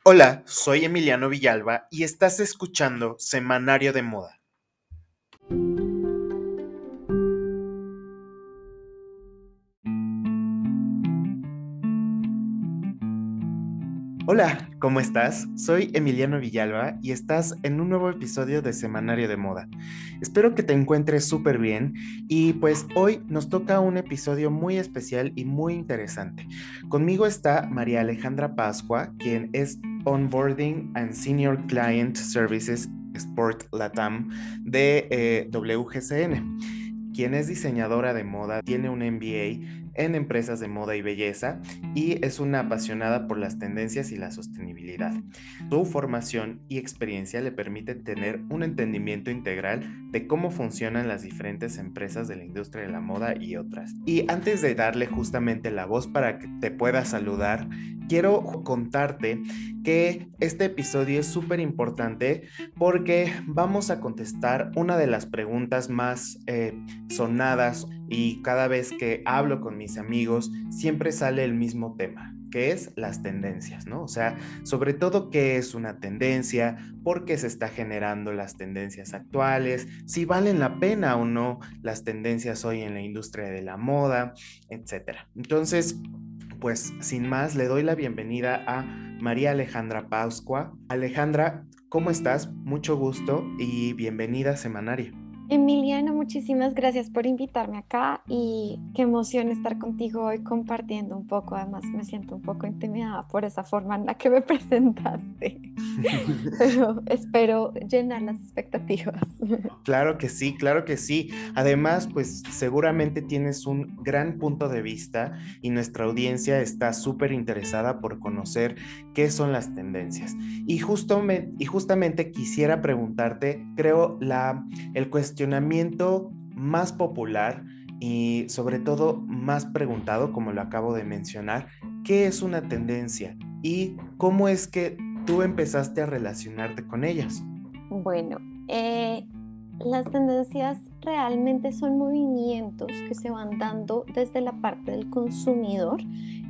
Hola, soy Emiliano Villalba y estás escuchando Semanario de Moda. Hola, ¿cómo estás? Soy Emiliano Villalba y estás en un nuevo episodio de Semanario de Moda. Espero que te encuentres súper bien y pues hoy nos toca un episodio muy especial y muy interesante. Conmigo está María Alejandra Pascua, quien es Onboarding and Senior Client Services Sport Latam de WGCN, quien es diseñadora de moda, tiene un MBA en empresas de moda y belleza y es una apasionada por las tendencias y la sostenibilidad. Su formación y experiencia le permiten tener un entendimiento integral de cómo funcionan las diferentes empresas de la industria de la moda y otras. Y antes de darle justamente la voz para que te pueda saludar, quiero contarte que este episodio es súper importante porque vamos a contestar una de las preguntas más sonadas y cada vez que hablo con mis amigos siempre sale el mismo tema, que es las tendencias, ¿no? O sea, sobre todo qué es una tendencia, por qué se está generando las tendencias actuales, si valen la pena o no las tendencias hoy en la industria de la moda, etcétera. Entonces, pues sin más, le doy la bienvenida a María Alejandra Pascua. Alejandra, ¿cómo estás? Mucho gusto y bienvenida a Semanario. Emiliano, muchísimas gracias por invitarme acá y qué emoción estar contigo hoy compartiendo un poco. Además, me siento un poco intimidada por esa forma en la que me presentaste, pero espero llenar las expectativas. Claro que sí, claro que sí. Además, pues seguramente tienes un gran punto de vista y nuestra audiencia está súper interesada por conocer qué son las tendencias. Y justamente quisiera preguntarte, creo, el cuestionamiento más popular y sobre todo más preguntado, como lo acabo de mencionar, ¿qué es una tendencia? ¿Y cómo es que tú empezaste a relacionarte con ellas? Bueno, las tendencias realmente son movimientos que se van dando desde la parte del consumidor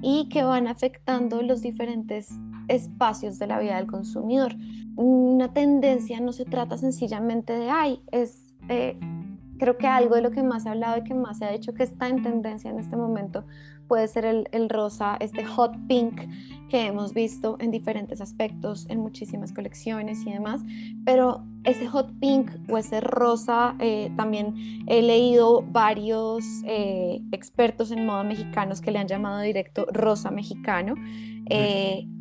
y que van afectando los diferentes espacios de la vida del consumidor. Una tendencia no se trata sencillamente de, ay, creo que algo de lo que más se ha hablado y que más se ha dicho que está en tendencia en este momento puede ser el rosa, este hot pink que hemos visto en diferentes aspectos, en muchísimas colecciones y demás, pero ese hot pink o ese rosa, también he leído varios expertos en moda mexicanos que le han llamado directo rosa mexicano.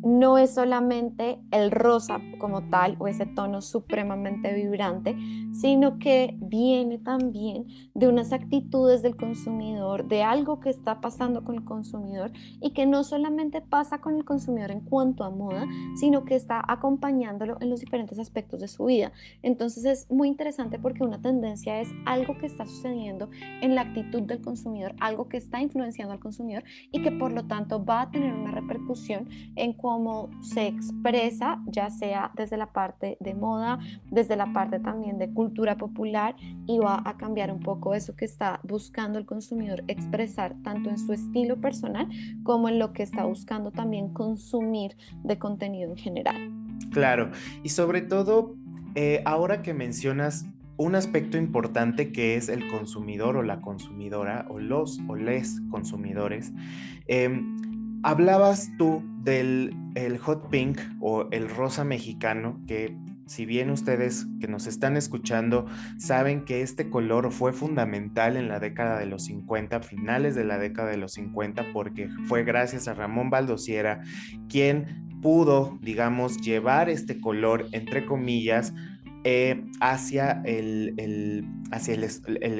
No es solamente el rosa como tal o ese tono supremamente vibrante, sino que viene también de unas actitudes del consumidor, de algo que está pasando con el consumidor y que no solamente pasa con el consumidor en cuanto a moda, sino que está acompañándolo en los diferentes aspectos de su vida. Entonces es muy interesante porque una tendencia es algo que está sucediendo en la actitud del consumidor, algo que está influenciando al consumidor y que por lo tanto va a tener una repercusión en cómo se expresa, ya sea desde la parte de moda, desde la parte también de cultura popular, y va a cambiar un poco eso que está buscando el consumidor expresar tanto en su estilo personal como en lo que está buscando también consumir de contenido en general. Claro, y sobre todo, ahora que mencionas un aspecto importante que es el consumidor o la consumidora o los o les consumidores, hablabas tú del el hot pink o el rosa mexicano, que si bien ustedes que nos están escuchando saben que este color fue fundamental en la década de los 50, finales de la década de los 50, porque fue gracias a Ramón Baldosiera quien pudo, digamos, llevar este color, entre comillas, hacia el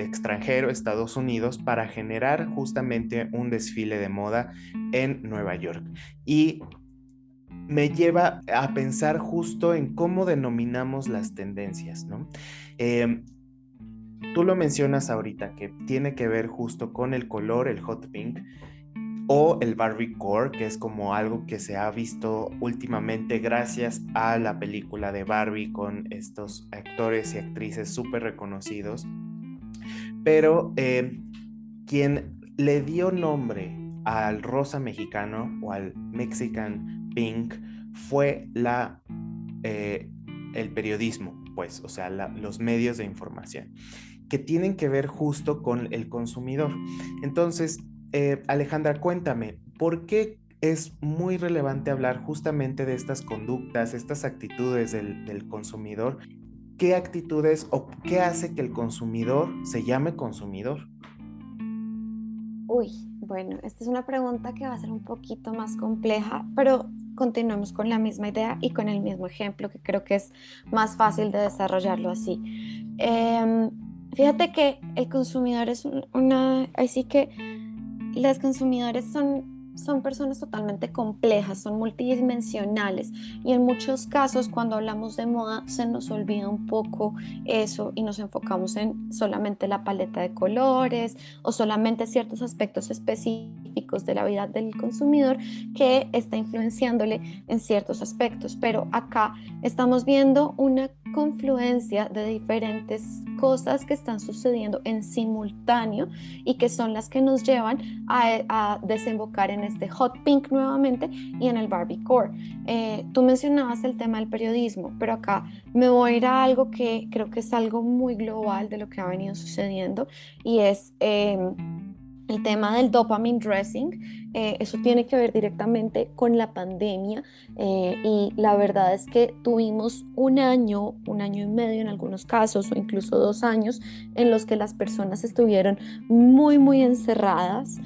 extranjero, Estados Unidos, para generar justamente un desfile de moda en Nueva York. Y me lleva a pensar justo en cómo denominamos las tendencias, ¿no? Eh, Tú lo mencionas ahorita, que tiene que ver justo con el color, el hot pink, o el Barbiecore, que es como algo que se ha visto últimamente gracias a la película de Barbie con estos actores y actrices súper reconocidos. Pero quien le dio nombre al rosa mexicano o al Mexican Pink fue eh, el periodismo, pues, o sea, los medios de información, que tienen que ver justo con el consumidor. Entonces, Alejandra, cuéntame, ¿por qué es muy relevante hablar justamente de estas conductas, estas actitudes del consumidor? ¿Qué actitudes o qué hace que el consumidor se llame consumidor? Uy, bueno, esta es una pregunta que va a ser un poquito más compleja, pero continuemos con la misma idea y con el mismo ejemplo, que creo que es más fácil de desarrollarlo así. Em, Fíjate que el consumidor es así que los consumidores son personas totalmente complejas, son multidimensionales y en muchos casos cuando hablamos de moda se nos olvida un poco eso y nos enfocamos en solamente la paleta de colores o solamente ciertos aspectos específicos de la vida del consumidor que está influenciándole en ciertos aspectos. Pero acá estamos viendo una confluencia de diferentes cosas que están sucediendo en simultáneo y que son las que nos llevan a desembocar en este hot pink nuevamente y en el Barbiecore. Tú mencionabas el tema del periodismo, pero acá me voy a ir a algo que creo que es algo muy global de lo que ha venido sucediendo y es el tema del dopamine dressing. Eso tiene que ver directamente con la pandemia y la verdad es que tuvimos un año y medio en algunos casos o incluso 2 años en los que las personas estuvieron muy encerradas,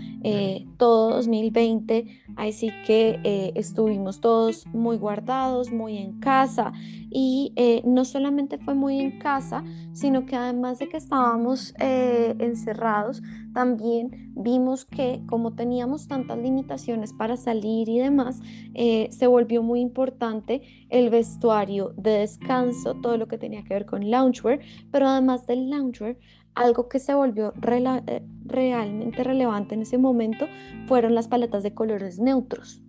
todo 2020, así que estuvimos todos muy guardados, muy en casa y no solamente fue muy en casa, sino que además de que estábamos encerrados, también vimos que como teníamos tantas limitaciones para salir y demás, se volvió muy importante el vestuario de descanso, todo lo que tenía que ver con loungewear, pero además del loungewear, algo que se volvió realmente relevante en ese momento fueron las paletas de colores neutros.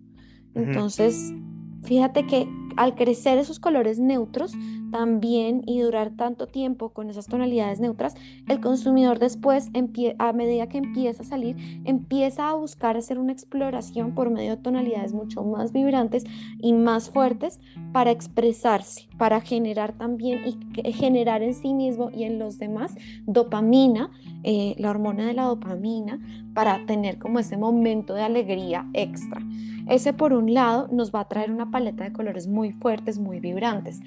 Ujú. Entonces, fíjate que al crecer esos colores neutros también y durar tanto tiempo con esas tonalidades neutras, el consumidor después, a medida que empieza a salir, empieza a buscar hacer una exploración por medio de tonalidades mucho más vibrantes y más fuertes para expresarse, para generar también y generar en sí mismo y en los demás dopamina, la hormona de la dopamina, para tener como ese momento de alegría extra. Ese por un lado nos va a traer una paleta de colores muy fuertes, muy vibrantes,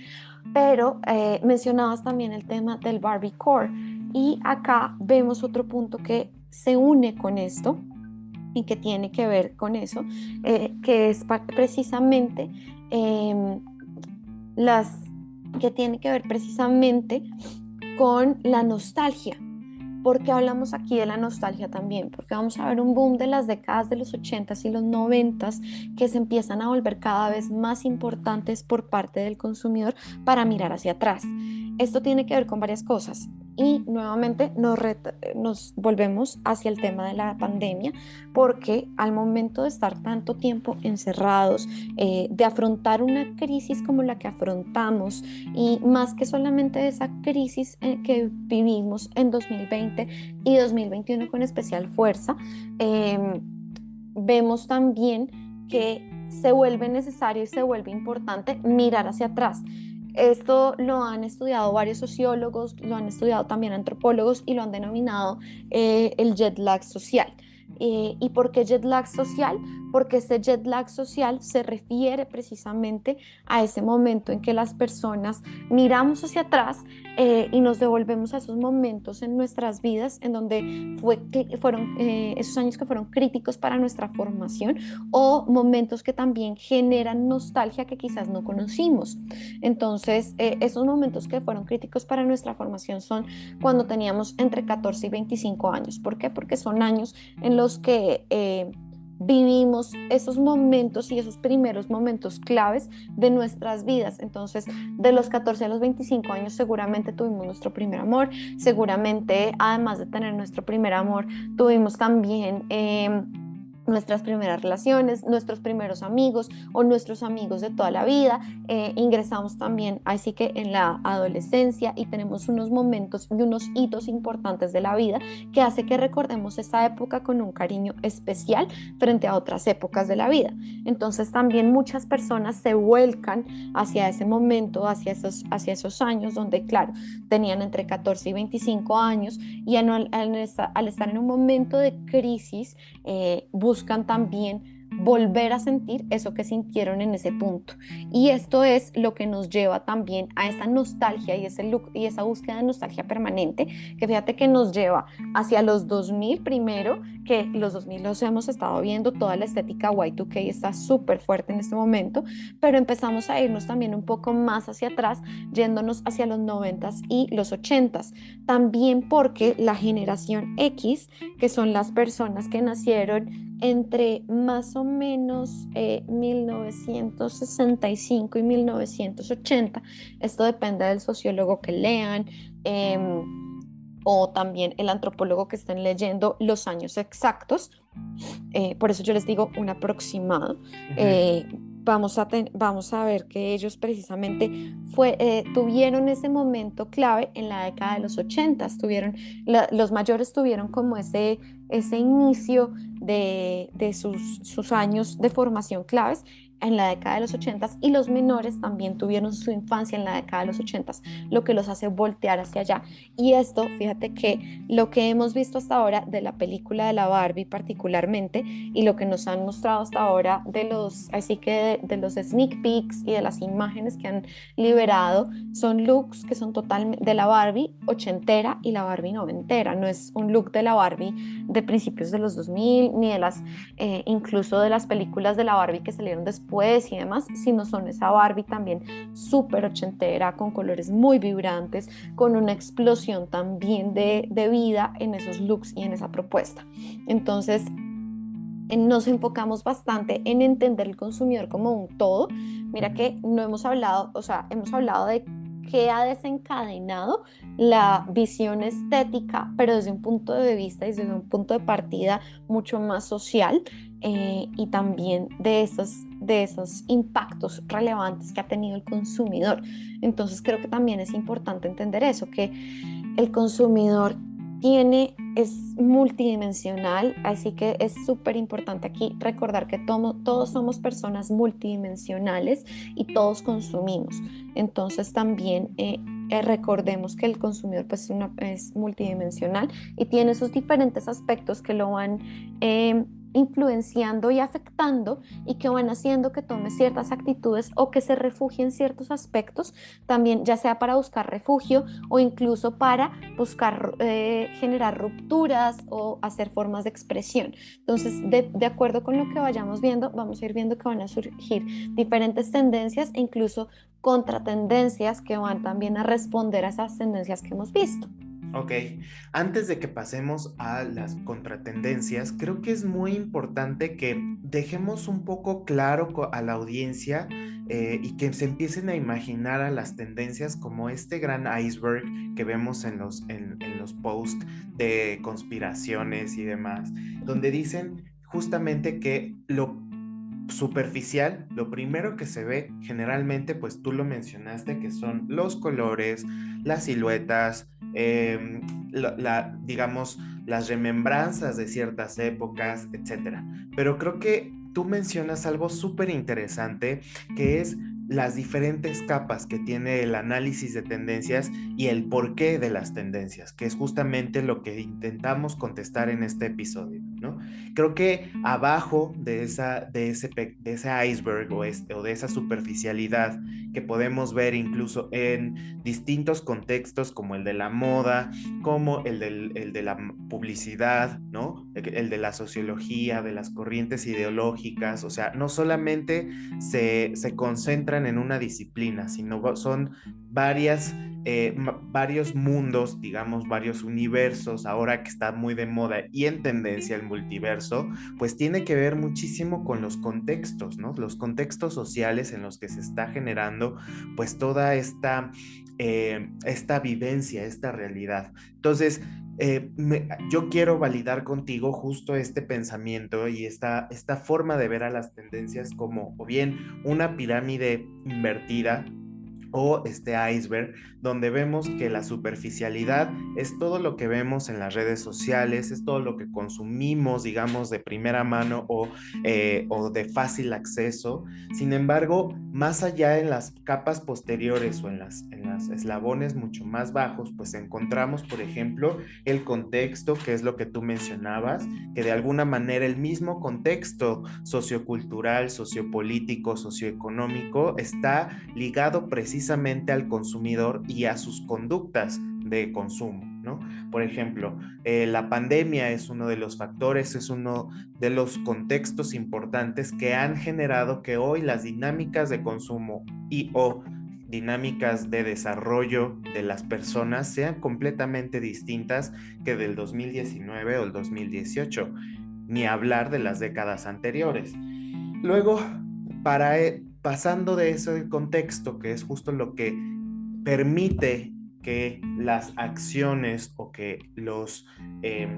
pero mencionabas también el tema del Barbiecore y acá vemos otro punto que se une con esto y que tiene que ver con eso, que es precisamente eh, las que tiene que ver precisamente con la nostalgia. ¿Por qué hablamos aquí de la nostalgia también? Porque vamos a ver un boom de las décadas de los 80s y los 90s que se empiezan a volver cada vez más importantes por parte del consumidor para mirar hacia atrás. Esto tiene que ver con varias cosas y nuevamente nos volvemos hacia el tema de la pandemia porque al momento de estar tanto tiempo encerrados, de afrontar una crisis como la que afrontamos y más que solamente esa crisis que vivimos en 2020 y 2021 con especial fuerza, eh, vemos también que se vuelve necesario y se vuelve importante mirar hacia atrás. Esto lo han estudiado varios sociólogos, lo han estudiado también antropólogos y lo han denominado el jet lag social. ¿Y por qué jet lag social? Porque este jet lag social se refiere precisamente a ese momento en que las personas miramos hacia atrás y nos devolvemos a esos momentos en nuestras vidas en donde fueron esos años que fueron críticos para nuestra formación o momentos que también generan nostalgia que quizás no conocimos. Entonces, esos momentos que fueron críticos para nuestra formación son cuando teníamos entre 14 y 25 años. ¿Por qué? Porque son años en los que vivimos esos momentos y esos primeros momentos claves de nuestras vidas. Entonces, de los 14 a los 25 años seguramente tuvimos nuestro primer amor, seguramente además de tener nuestro primer amor, tuvimos también nuestras primeras relaciones, nuestros primeros amigos o nuestros amigos de toda la vida. Ingresamos también así que en la adolescencia y tenemos unos momentos y unos hitos importantes de la vida que hace que recordemos esa época con un cariño especial frente a otras épocas de la vida. Entonces también muchas personas se vuelcan hacia ese momento, hacia esos años donde, claro, tenían entre 14 y 25 años y al estar en un momento de crisis, buscan también volver a sentir eso que sintieron en ese punto. Y esto es lo que nos lleva también a esa nostalgia y ese look y esa búsqueda de nostalgia permanente, que fíjate que nos lleva hacia los 2000 primero, que los 2000 los hemos estado viendo, toda la estética Y2K está súper fuerte en este momento, pero empezamos a irnos también un poco más hacia atrás, yéndonos hacia los 90s y los 80s, también porque la generación X, que son las personas que nacieron entre más o menos 1965 y 1980. Esto depende del sociólogo que lean, eh, o también el antropólogo que estén leyendo los años exactos. Por eso yo les digo un aproximado. Ujú. Eh, vamos a ver que ellos precisamente tuvieron ese momento clave en la década de los 80. Los mayores tuvieron como ese inicio de sus años de formación claves en la década de los 80 y los menores también tuvieron su infancia en la década de los 80, lo que los hace voltear hacia allá. Y esto, fíjate que lo que hemos visto hasta ahora de la película de la Barbie particularmente y lo que nos han mostrado hasta ahora así que de los sneak peeks y de las imágenes que han liberado, son looks que son totalmente de la Barbie ochentera y la Barbie noventera. No es un look de la Barbie de principios de los 2000 ni de incluso de las películas de la Barbie que salieron después y demás, sino son esa Barbie también súper ochentera, con colores muy vibrantes, con una explosión también de vida en esos looks y en esa propuesta. Entonces, nos enfocamos bastante en entender el consumidor como un todo. Mira que no hemos hablado, o sea, hemos hablado de qué ha desencadenado la visión estética, pero desde un punto de vista y desde un punto de partida mucho más social, y también de esos impactos relevantes que ha tenido el consumidor. Entonces creo que también es importante entender eso, que el consumidor es multidimensional, así que es súper importante aquí recordar que todos somos personas multidimensionales y todos consumimos. Entonces también recordemos que el consumidor pues, es multidimensional y tiene sus diferentes aspectos que lo van influenciando y afectando y que van haciendo que tome ciertas actitudes o que se refugie en ciertos aspectos, también ya sea para buscar refugio o incluso para buscar generar rupturas o hacer formas de expresión. Entonces, de acuerdo con lo que vayamos viendo, vamos a ir viendo que van a surgir diferentes tendencias e incluso contratendencias que van también a responder a esas tendencias que hemos visto. Ok, antes de que pasemos a las contratendencias, creo que es muy importante que dejemos un poco claro a la audiencia, y que se empiecen a imaginar a las tendencias como este gran iceberg que vemos en los posts de conspiraciones y demás, donde dicen justamente que lo superficial, lo primero que se ve generalmente, pues tú lo mencionaste, que son los colores, las siluetas, digamos, las remembranzas de ciertas épocas, etcétera. Pero creo que tú mencionas algo súper interesante, que es las diferentes capas que tiene el análisis de tendencias y el porqué de las tendencias, que es justamente lo que intentamos contestar en este episodio, ¿no? Creo que abajo de ese iceberg o de esa superficialidad que podemos ver incluso en distintos contextos como el de la moda, como el de la publicidad, ¿no? El de la sociología, de las corrientes ideológicas, o sea, no solamente se concentran en una disciplina, sino son varias varios mundos, digamos, varios universos, ahora que está muy de moda y en tendencia multiverso, pues tiene que ver muchísimo con los contextos, ¿no? Los contextos sociales en los que se está generando pues toda esta vivencia, esta realidad. Entonces, yo quiero validar contigo justo este pensamiento y esta forma de ver a las tendencias como o bien una pirámide invertida o este iceberg, donde vemos que la superficialidad es todo lo que vemos en las redes sociales, es todo lo que consumimos, digamos, de primera mano o de fácil acceso. Sin embargo, más allá en las capas posteriores o en las eslabones mucho más bajos, pues encontramos, por ejemplo, el contexto, que es lo que tú mencionabas, que de alguna manera el mismo contexto sociocultural, sociopolítico, socioeconómico está ligado precisamente al consumidor y a sus conductas de consumo, ¿no? Por ejemplo, la pandemia es uno de los factores, es uno de los contextos importantes que han generado que hoy las dinámicas de consumo y o dinámicas de desarrollo de las personas sean completamente distintas que del 2019 o el 2018, ni hablar de las décadas anteriores. Luego, pasando de ese contexto, que es justo lo que permite que las acciones o que los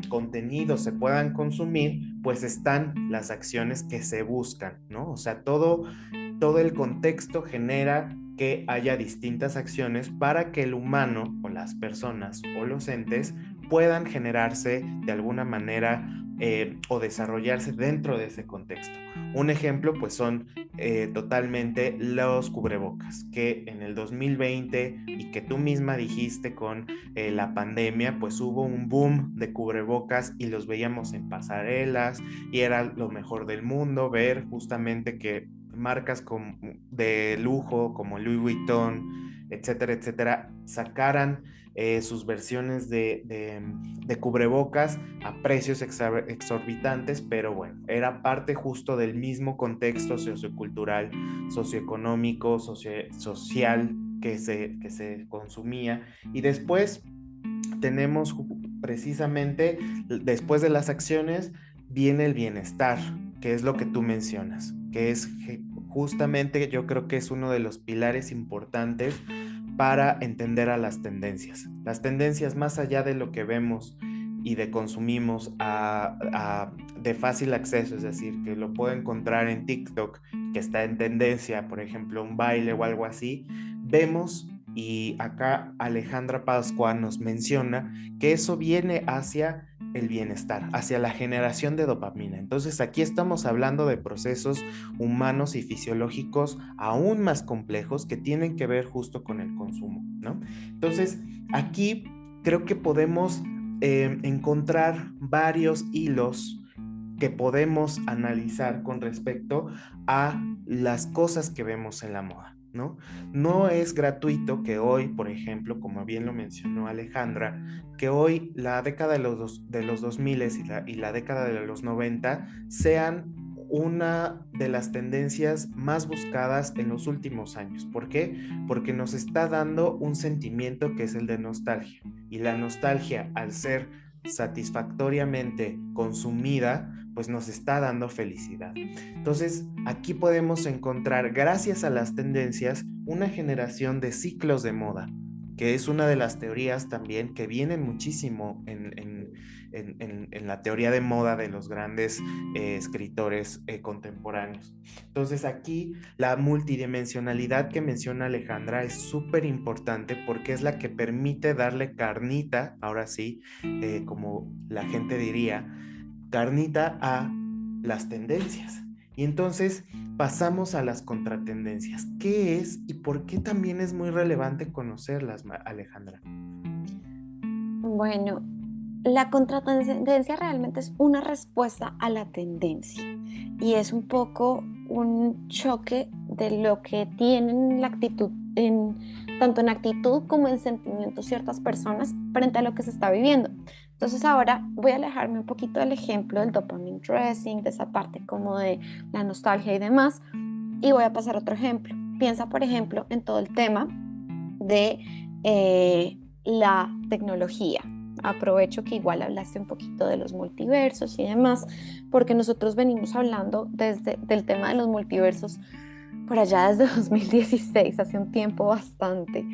contenidos se puedan consumir, pues están las acciones que se buscan, ¿no? O sea, todo el contexto genera que haya distintas acciones para que el humano o las personas o los entes puedan generarse de alguna manera o desarrollarse dentro de ese contexto. Un ejemplo pues son totalmente los cubrebocas, que en el 2020 y que tú misma dijiste con la pandemia, pues hubo un boom de cubrebocas y los veíamos en pasarelas y era lo mejor del mundo ver justamente que marcas de lujo como Louis Vuitton, etcétera, etcétera, sacaran sus versiones de cubrebocas a precios exorbitantes, pero bueno, era parte justo del mismo contexto sociocultural, socioeconómico, social que se consumía. Y después tenemos precisamente, después de las acciones, viene el bienestar, que es lo que tú mencionas, que es justamente yo creo que es uno de los pilares importantes para entender a las tendencias. Las tendencias más allá de lo que vemos y de consumimos de fácil acceso, es decir, que lo puedo encontrar en TikTok, que está en tendencia, por ejemplo, un baile o algo así, vemos, y acá Alejandra Pascua nos menciona que eso viene hacia el bienestar, hacia la generación de dopamina. Entonces aquí estamos hablando de procesos humanos y fisiológicos aún más complejos que tienen que ver justo con el consumo, ¿no? Entonces aquí creo que podemos encontrar varios hilos que podemos analizar con respecto a las cosas que vemos en la moda, ¿no? No es gratuito que hoy, por ejemplo, como bien lo mencionó Alejandra, que hoy la década de los 2000 y la década de los 90 sean una de las tendencias más buscadas en los últimos años. ¿Por qué? Porque nos está dando un sentimiento que es el de nostalgia. Y la nostalgia, al ser satisfactoriamente consumida, pues nos está dando felicidad. Entonces, aquí podemos encontrar, gracias a las tendencias, una generación de ciclos de moda, que es una de las teorías también que vienen muchísimo en la teoría de moda de los grandes escritores contemporáneos. Entonces aquí la multidimensionalidad que menciona Alejandra es súper importante porque es la que permite darle carnita, ahora sí, como la gente diría, carnita a las tendencias. Y entonces pasamos a las contratendencias. ¿Qué es y por qué también es muy relevante conocerlas, Alejandra? Bueno, la contratendencia realmente es una respuesta a la tendencia y es un poco un choque de lo que tienen la actitud, tanto en actitud como en sentimiento ciertas personas frente a lo que se está viviendo. Entonces ahora voy a alejarme un poquito del ejemplo del dopamine dressing, de esa parte como de la nostalgia y demás, y voy a pasar a otro ejemplo. Piensa, por ejemplo, en todo el tema de la tecnología. aprovecho que igual hablaste un poquito de los multiversos y demás, porque nosotros venimos hablando del tema de los multiversos por allá desde 2016, hace un tiempo bastante.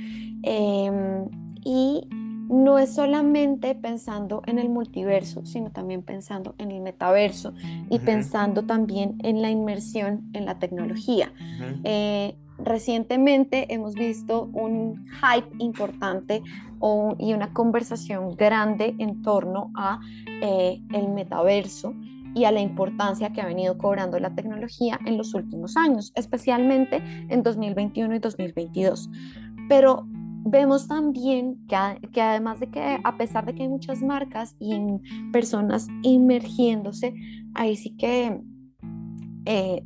Em, y no es solamente pensando en el multiverso, sino también pensando en el metaverso y Ujú, pensando también en la inmersión en la tecnología. ujú, Recientemente hemos visto un hype importante y una conversación grande en torno a el metaverso y a la importancia que ha venido cobrando la tecnología en los últimos años, especialmente en 2021 y 2022. Pero vemos también que además de que a pesar de que hay muchas marcas y personas inmergiéndose, ahí sí que eh,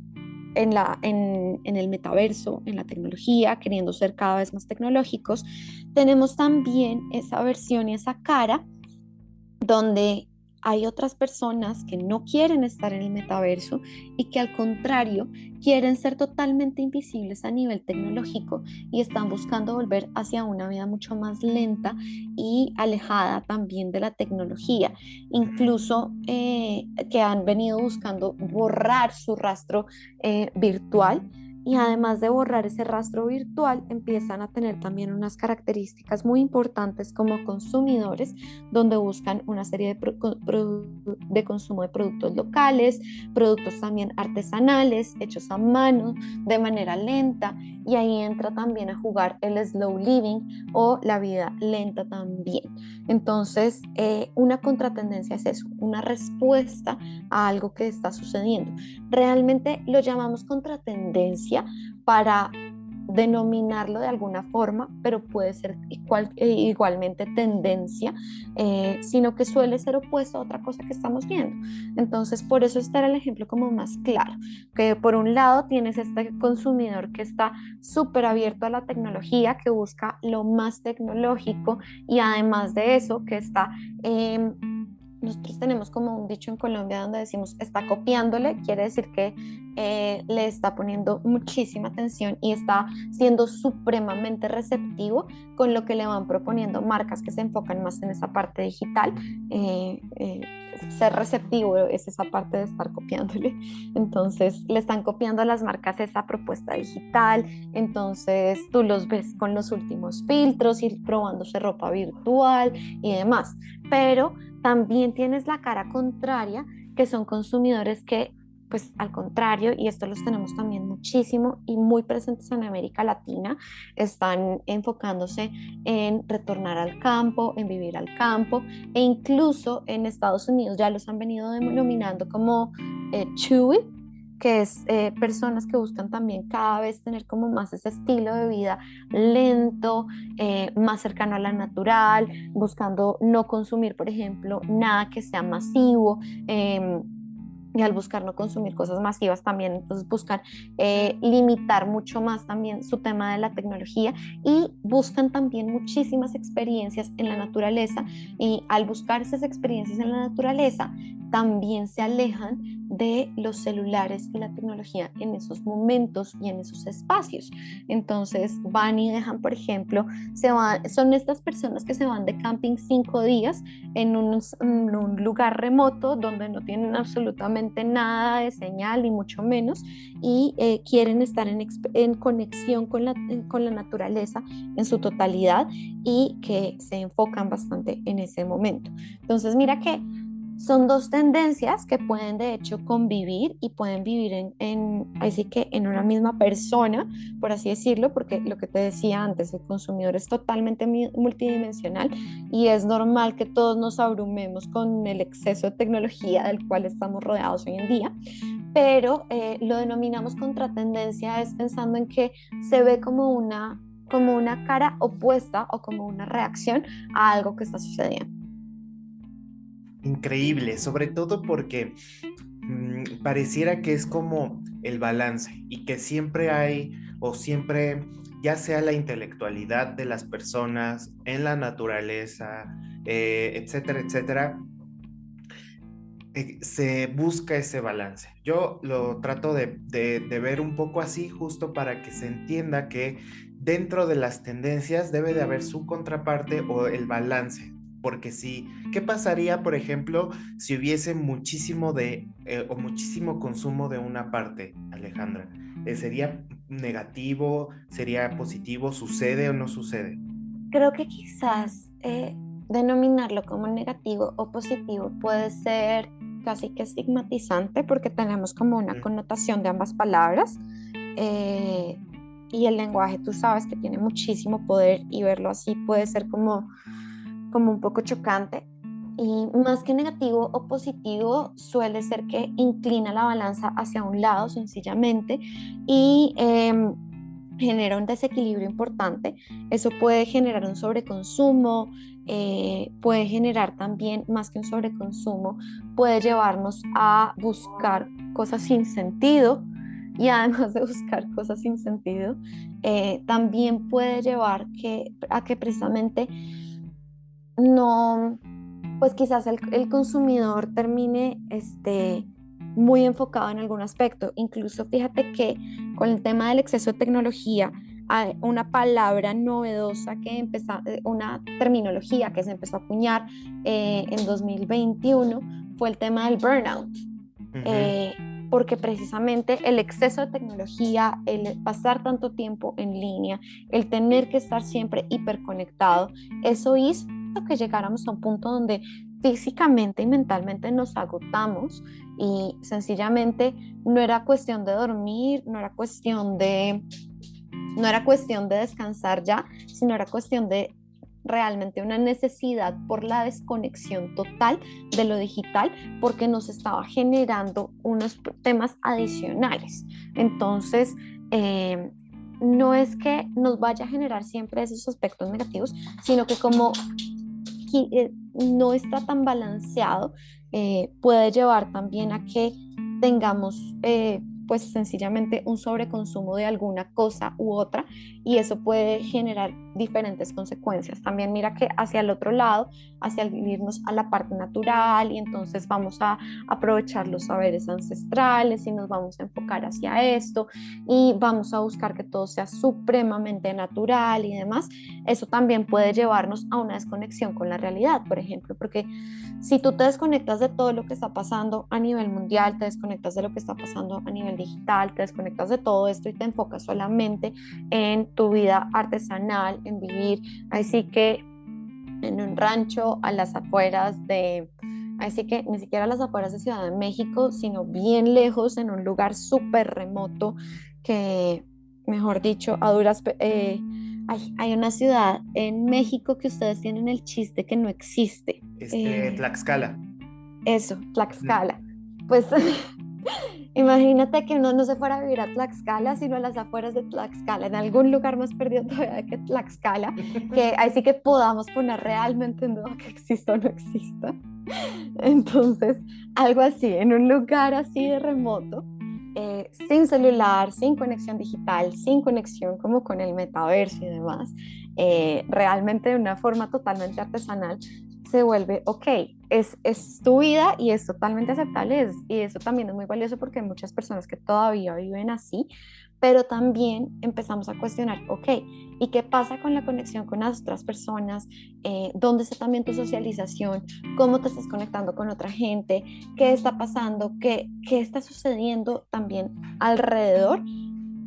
en el metaverso, en la tecnología, queriendo ser cada vez más tecnológicos, tenemos también esa versión y esa cara donde hay otras personas que no quieren estar en el metaverso y que al contrario quieren ser totalmente invisibles a nivel tecnológico y están buscando volver hacia una vida mucho más lenta y alejada también de la tecnología. Incluso que han venido buscando borrar su rastro virtual, y además de borrar ese rastro virtual, empiezan a tener también unas características muy importantes como consumidores, donde buscan una serie de consumo de productos locales, productos también artesanales, hechos a mano, de manera lenta, y ahí entra también a jugar el slow living o la vida lenta también. Entonces, una contratendencia es eso, una respuesta a algo que está sucediendo. Realmente lo llamamos contratendencia para denominarlo de alguna forma, pero puede ser igualmente tendencia, sino que suele ser opuesto a otra cosa que estamos viendo. Entonces, por eso este era el ejemplo como más claro, que por un lado tienes este consumidor que está súper abierto a la tecnología, que busca lo más tecnológico y además de eso, que está... nosotros tenemos como un dicho en Colombia donde decimos está copiándole, quiere decir que le está poniendo muchísima atención y está siendo supremamente receptivo con lo que le van proponiendo marcas que se enfocan más en esa parte digital. Eh, eh, Ser receptivo es esa parte de estar copiándole. Entonces le están copiando a las marcas esa propuesta digital. Entonces tú los ves con los últimos filtros, ir probándose ropa virtual y demás. Pero también tienes la cara contraria, que son consumidores que, pues al contrario, y esto los tenemos también muchísimo y muy presentes en América Latina, están enfocándose en retornar al campo, en vivir al campo, e incluso en Estados Unidos ya los han venido denominando como chewy, que es personas que buscan también cada vez tener como más ese estilo de vida lento, más cercano a la natural, buscando no consumir, por ejemplo, nada que sea masivo. Y al buscar no consumir cosas masivas también, entonces buscan limitar mucho más también su tema de la tecnología y buscan también muchísimas experiencias en la naturaleza, y al buscar esas experiencias en la naturaleza también se alejan de los celulares y la tecnología en esos momentos y en esos espacios. Entonces van y dejan, por ejemplo, son estas personas que se van de camping 5 días en un lugar remoto donde no tienen absolutamente nada de señal, ni mucho menos, y quieren estar en conexión con la naturaleza en su totalidad y que se enfocan bastante en ese momento. Entonces, mira que son dos tendencias que pueden de hecho convivir y pueden vivir así que en una misma persona, por así decirlo, porque lo que te decía antes, el consumidor es totalmente multidimensional y es normal que todos nos abrumemos con el exceso de tecnología del cual estamos rodeados hoy en día, pero lo denominamos contratendencia es pensando en que se ve como una cara opuesta o como una reacción a algo que está sucediendo. increíble, sobre todo porque pareciera que es como el balance y que siempre hay o siempre, ya sea la intelectualidad de las personas en la naturaleza, etcétera, etcétera, se busca ese balance. Yo lo trato de ver un poco así, justo para que se entienda que dentro de las tendencias debe de haber su contraparte o el balance. porque sí. ¿Qué pasaría, por ejemplo, si hubiese muchísimo o muchísimo consumo de una parte, Alejandra? ¿Sería negativo? ¿Sería positivo? ¿Sucede o no sucede? Creo que quizás denominarlo como negativo o positivo puede ser casi que estigmatizante porque tenemos como una Mm. connotación de ambas palabras. eh, y el lenguaje, tú sabes que tiene muchísimo poder y verlo así puede ser como un poco chocante. Y más que negativo o positivo, suele ser que inclina la balanza hacia un lado sencillamente y genera un desequilibrio importante. Eso puede generar un sobreconsumo, puede generar también, más que un sobreconsumo, puede llevarnos a buscar cosas sin sentido. Y además de buscar cosas sin sentido, también puede llevar a que precisamente no, pues quizás el consumidor termine muy enfocado en algún aspecto. Incluso fíjate que con el tema del exceso de tecnología, hay una palabra novedosa que empezó, una terminología que se empezó a acuñar en 2021 fue el tema del burnout. Ujú. eh, Porque precisamente el exceso de tecnología, el pasar tanto tiempo en línea, el tener que estar siempre hiperconectado, eso hizo que llegáramos a un punto donde físicamente y mentalmente nos agotamos y sencillamente no era cuestión de dormir, no era cuestión de descansar ya, sino era cuestión de realmente una necesidad por la desconexión total de lo digital, porque nos estaba generando unos temas adicionales. Entonces, eh, no es que nos vaya a generar siempre esos aspectos negativos, sino que como no está tan balanceado, puede llevar también a que tengamos pues sencillamente un sobreconsumo de alguna cosa u otra y eso puede generar diferentes consecuencias. También mira que hacia el otro lado, hacia el irnos a la parte natural y entonces vamos a aprovechar los saberes ancestrales y nos vamos a enfocar hacia esto y vamos a buscar que todo sea supremamente natural y demás. Eso también puede llevarnos a una desconexión con la realidad, por ejemplo, porque si tú te desconectas de todo lo que está pasando a nivel mundial, te desconectas de lo que está pasando a nivel digital, te desconectas de todo esto y te enfocas solamente en tu vida artesanal, en vivir, así que en un rancho a las afueras de, así que ni siquiera a las afueras de Ciudad de México, sino bien lejos, en un lugar súper remoto que, mejor dicho, a hay una ciudad en México que ustedes tienen el chiste que no existe. Tlaxcala. Eso, Mm. Tlaxcala. Pues imagínate que uno no se fuera a vivir a Tlaxcala, sino a las afueras de Tlaxcala, en algún lugar más perdido todavía que Tlaxcala, que así que podamos poner realmente en duda que exista o no exista. Entonces, algo así, en un lugar así de remoto, sin celular, sin conexión digital, sin conexión como con el metaverso y demás, realmente de una forma totalmente artesanal, se vuelve, ok, es tu vida y es totalmente aceptable y eso también es muy valioso porque hay muchas personas que todavía viven así, pero también empezamos a cuestionar, ok, ¿y qué pasa con la conexión con las otras personas? ¿Dónde está también tu socialización? ¿Cómo te estás conectando con otra gente? ¿Qué está pasando? ¿Qué está sucediendo también alrededor?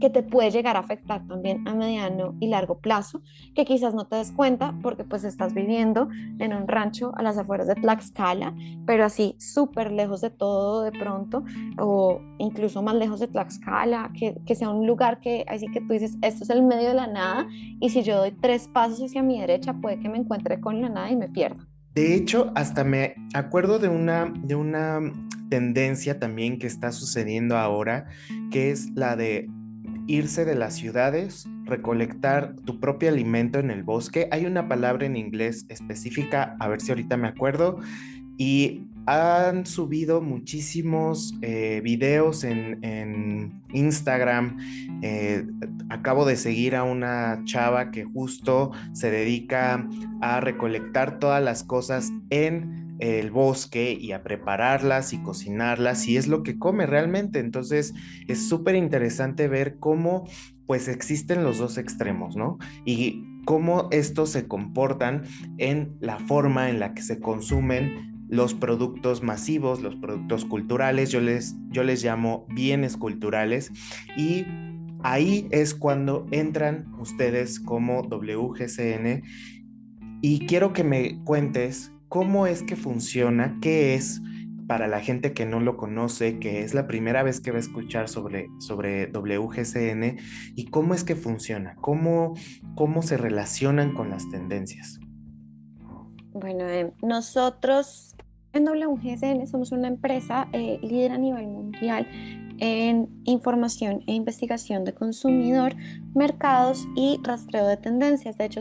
Que te puede llegar a afectar también a mediano y largo plazo, que quizás no te des cuenta porque pues estás viviendo en un rancho a las afueras de Tlaxcala, pero así súper lejos de todo de pronto, o incluso más lejos de Tlaxcala, que sea un lugar que así que tú dices, esto es el medio de la nada, y si yo doy 3 pasos hacia mi derecha, puede que me encuentre con la nada y me pierda. De hecho, hasta me acuerdo de una tendencia también que está sucediendo ahora, que es la de irse de las ciudades, recolectar tu propio alimento en el bosque. Hay una palabra en inglés específica, a ver si ahorita me acuerdo, y han subido muchísimos videos en Instagram. Eh, Acabo de seguir a una chava que justo se dedica a recolectar todas las cosas en el bosque y a prepararlas y cocinarlas y es lo que come realmente. Entonces es súper interesante ver cómo pues existen los dos extremos, ¿no? Y cómo estos se comportan en la forma en la que se consumen los productos masivos, los productos culturales, yo les llamo bienes culturales, y ahí es cuando entran ustedes como WGCN y quiero que me cuentes cómo es que funciona, qué es para la gente que no lo conoce, que es la primera vez que va a escuchar sobre WGCN y cómo es que funciona, cómo se relacionan con las tendencias. Bueno, nosotros en WGSN somos una empresa líder a nivel mundial en información e investigación de consumidor, mercados y rastreo de tendencias. De hecho,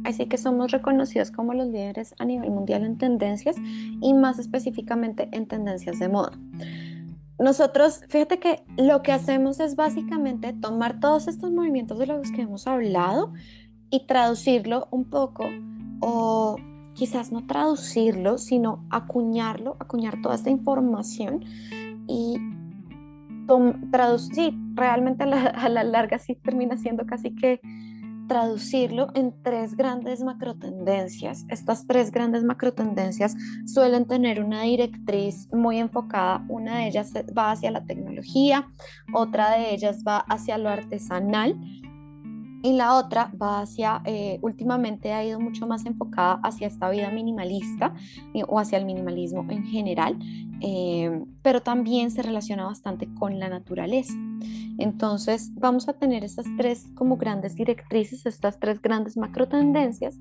así que somos reconocidos como los líderes a nivel mundial en tendencias y más específicamente en tendencias de moda. Nosotros, fíjate que lo que hacemos es básicamente tomar todos estos movimientos de los que hemos hablado y traducirlo un poco, o quizás no traducirlo, sino acuñarlo, acuñar toda esta información y traducir, sí, realmente a la larga sí termina siendo casi que traducirlo en tres grandes macrotendencias. Estas tres grandes macrotendencias suelen tener una directriz muy enfocada. Una de ellas va hacia la tecnología, otra de ellas va hacia lo artesanal y la otra va hacia, últimamente ha ido mucho más enfocada hacia esta vida minimalista o hacia el minimalismo en general, pero también se relaciona bastante con la naturaleza. Entonces vamos a tener estas tres como grandes directrices, estas tres grandes macro tendencias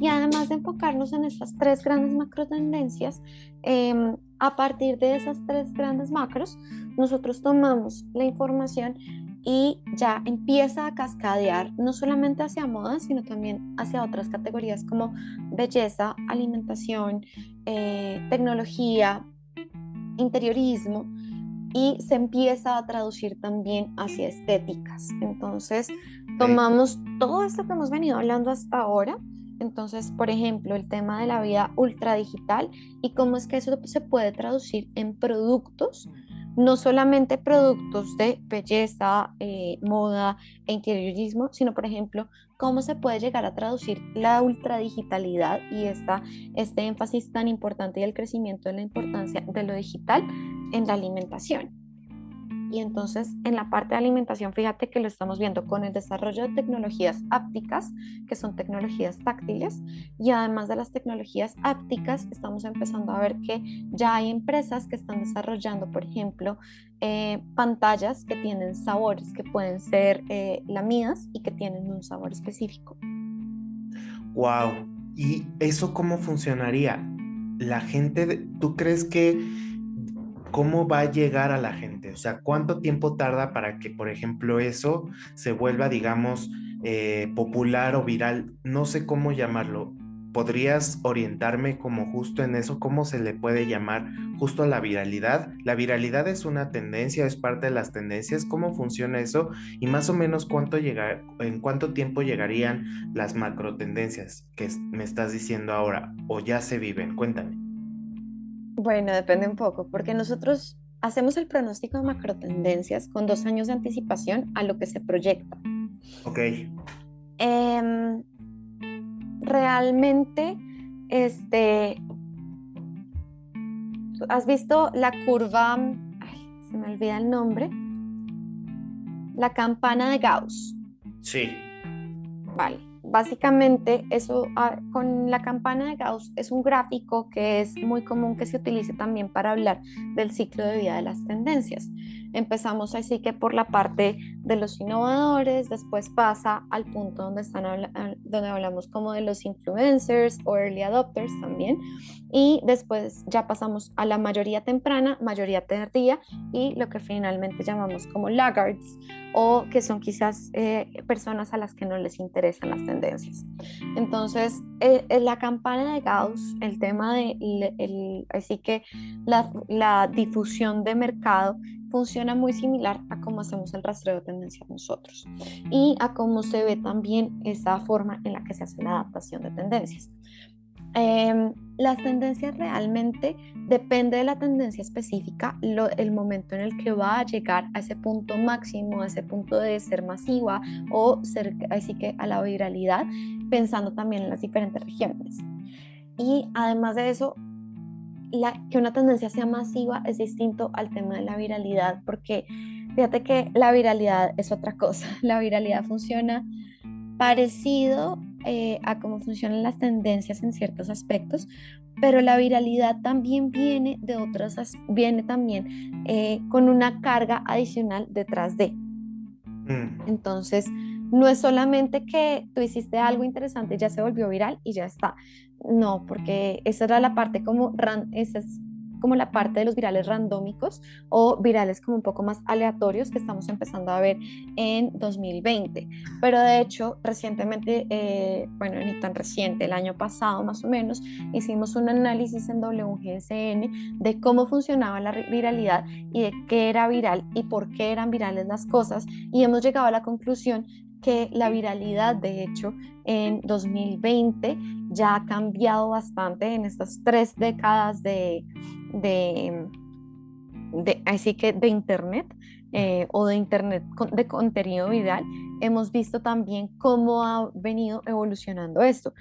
y además de enfocarnos en estas tres grandes macro tendencias, a partir de esas tres grandes macros, nosotros tomamos la información y ya empieza a cascadear no solamente hacia moda, sino también hacia otras categorías como belleza, alimentación, tecnología, interiorismo y se empieza a traducir también hacia estéticas. Entonces, Ok. tomamos todo esto que hemos venido hablando hasta ahora. Entonces, por ejemplo, el tema de la vida ultra digital y cómo es que eso se puede traducir en productos, no solamente productos de belleza, moda e interiorismo, sino, por ejemplo, cómo se puede llegar a traducir la ultradigitalidad y este énfasis tan importante y el crecimiento de la importancia de lo digital en la alimentación. Y entonces en la parte de alimentación, fíjate que lo estamos viendo con el desarrollo de tecnologías ápticas, que son tecnologías táctiles, y además de las tecnologías ápticas, estamos empezando a ver que ya hay empresas que están desarrollando, por ejemplo, pantallas que tienen sabores, que pueden ser lamidas y que tienen un sabor específico. Wow. ¿Y eso cómo funcionaría? La gente, ¿tú crees que cómo va a llegar a la gente? O sea, ¿cuánto tiempo tarda para que, por ejemplo, eso se vuelva, digamos, popular o viral? No sé cómo llamarlo. ¿Podrías orientarme como justo en eso? ¿Cómo se le puede llamar justo a la viralidad? ¿La viralidad es una tendencia, es parte de las tendencias? ¿Cómo funciona eso? Y más o menos en cuánto tiempo llegarían las macro tendencias que me estás diciendo ahora o ya se viven. Cuéntame. Bueno, depende un poco, porque nosotros hacemos el pronóstico de macrotendencias con 2 años de anticipación a lo que se proyecta. Ok. Em, realmente, este, ¿has visto la curva? Ay, se me olvida el nombre. La campana de Gauss. Sí. Vale. Básicamente, eso con la campana de Gauss es un gráfico que es muy común que se utilice también para hablar del ciclo de vida de las tendencias. Empezamos así que por la parte de los innovadores, después pasa al punto donde hablamos como de los influencers o early adopters también, y después ya pasamos a la mayoría temprana, mayoría tardía y lo que finalmente llamamos como laggards, o que son quizás personas a las que no les interesan las tendencias. Entonces, la campana de Gauss, el tema de así que la difusión de mercado funciona muy similar a cómo hacemos el rastreo de tendencias nosotros y a cómo se ve también esa forma en la que se hace la adaptación de tendencias. Las tendencias realmente depende de la tendencia específica, el momento en el que va a llegar a ese punto máximo, a ese punto de ser masiva o ser así que a la viralidad, pensando también en las diferentes regiones. Y además de eso, que una tendencia sea masiva es distinto al tema de la viralidad, porque fíjate que la viralidad es otra cosa. La viralidad funciona parecido a cómo funcionan las tendencias en ciertos aspectos, pero la viralidad también viene de viene también con una carga adicional detrás de. Mm. Entonces, no es solamente que tú hiciste algo interesante y ya se volvió viral y ya está. No, porque esa era la parte esa es como la parte de los virales randómicos o virales como un poco más aleatorios que estamos empezando a ver en 2020. Pero de hecho, recientemente, bueno, ni tan reciente, el año pasado más o menos, hicimos un análisis en WGSN de cómo funcionaba la viralidad y de qué era viral y por qué eran virales las cosas, y hemos llegado a la conclusión que la viralidad, de hecho, en 2020 ya ha cambiado bastante en estas 3 décadas de, así que de Internet, o de Internet de contenido viral. Hemos visto también cómo ha venido evolucionando esto.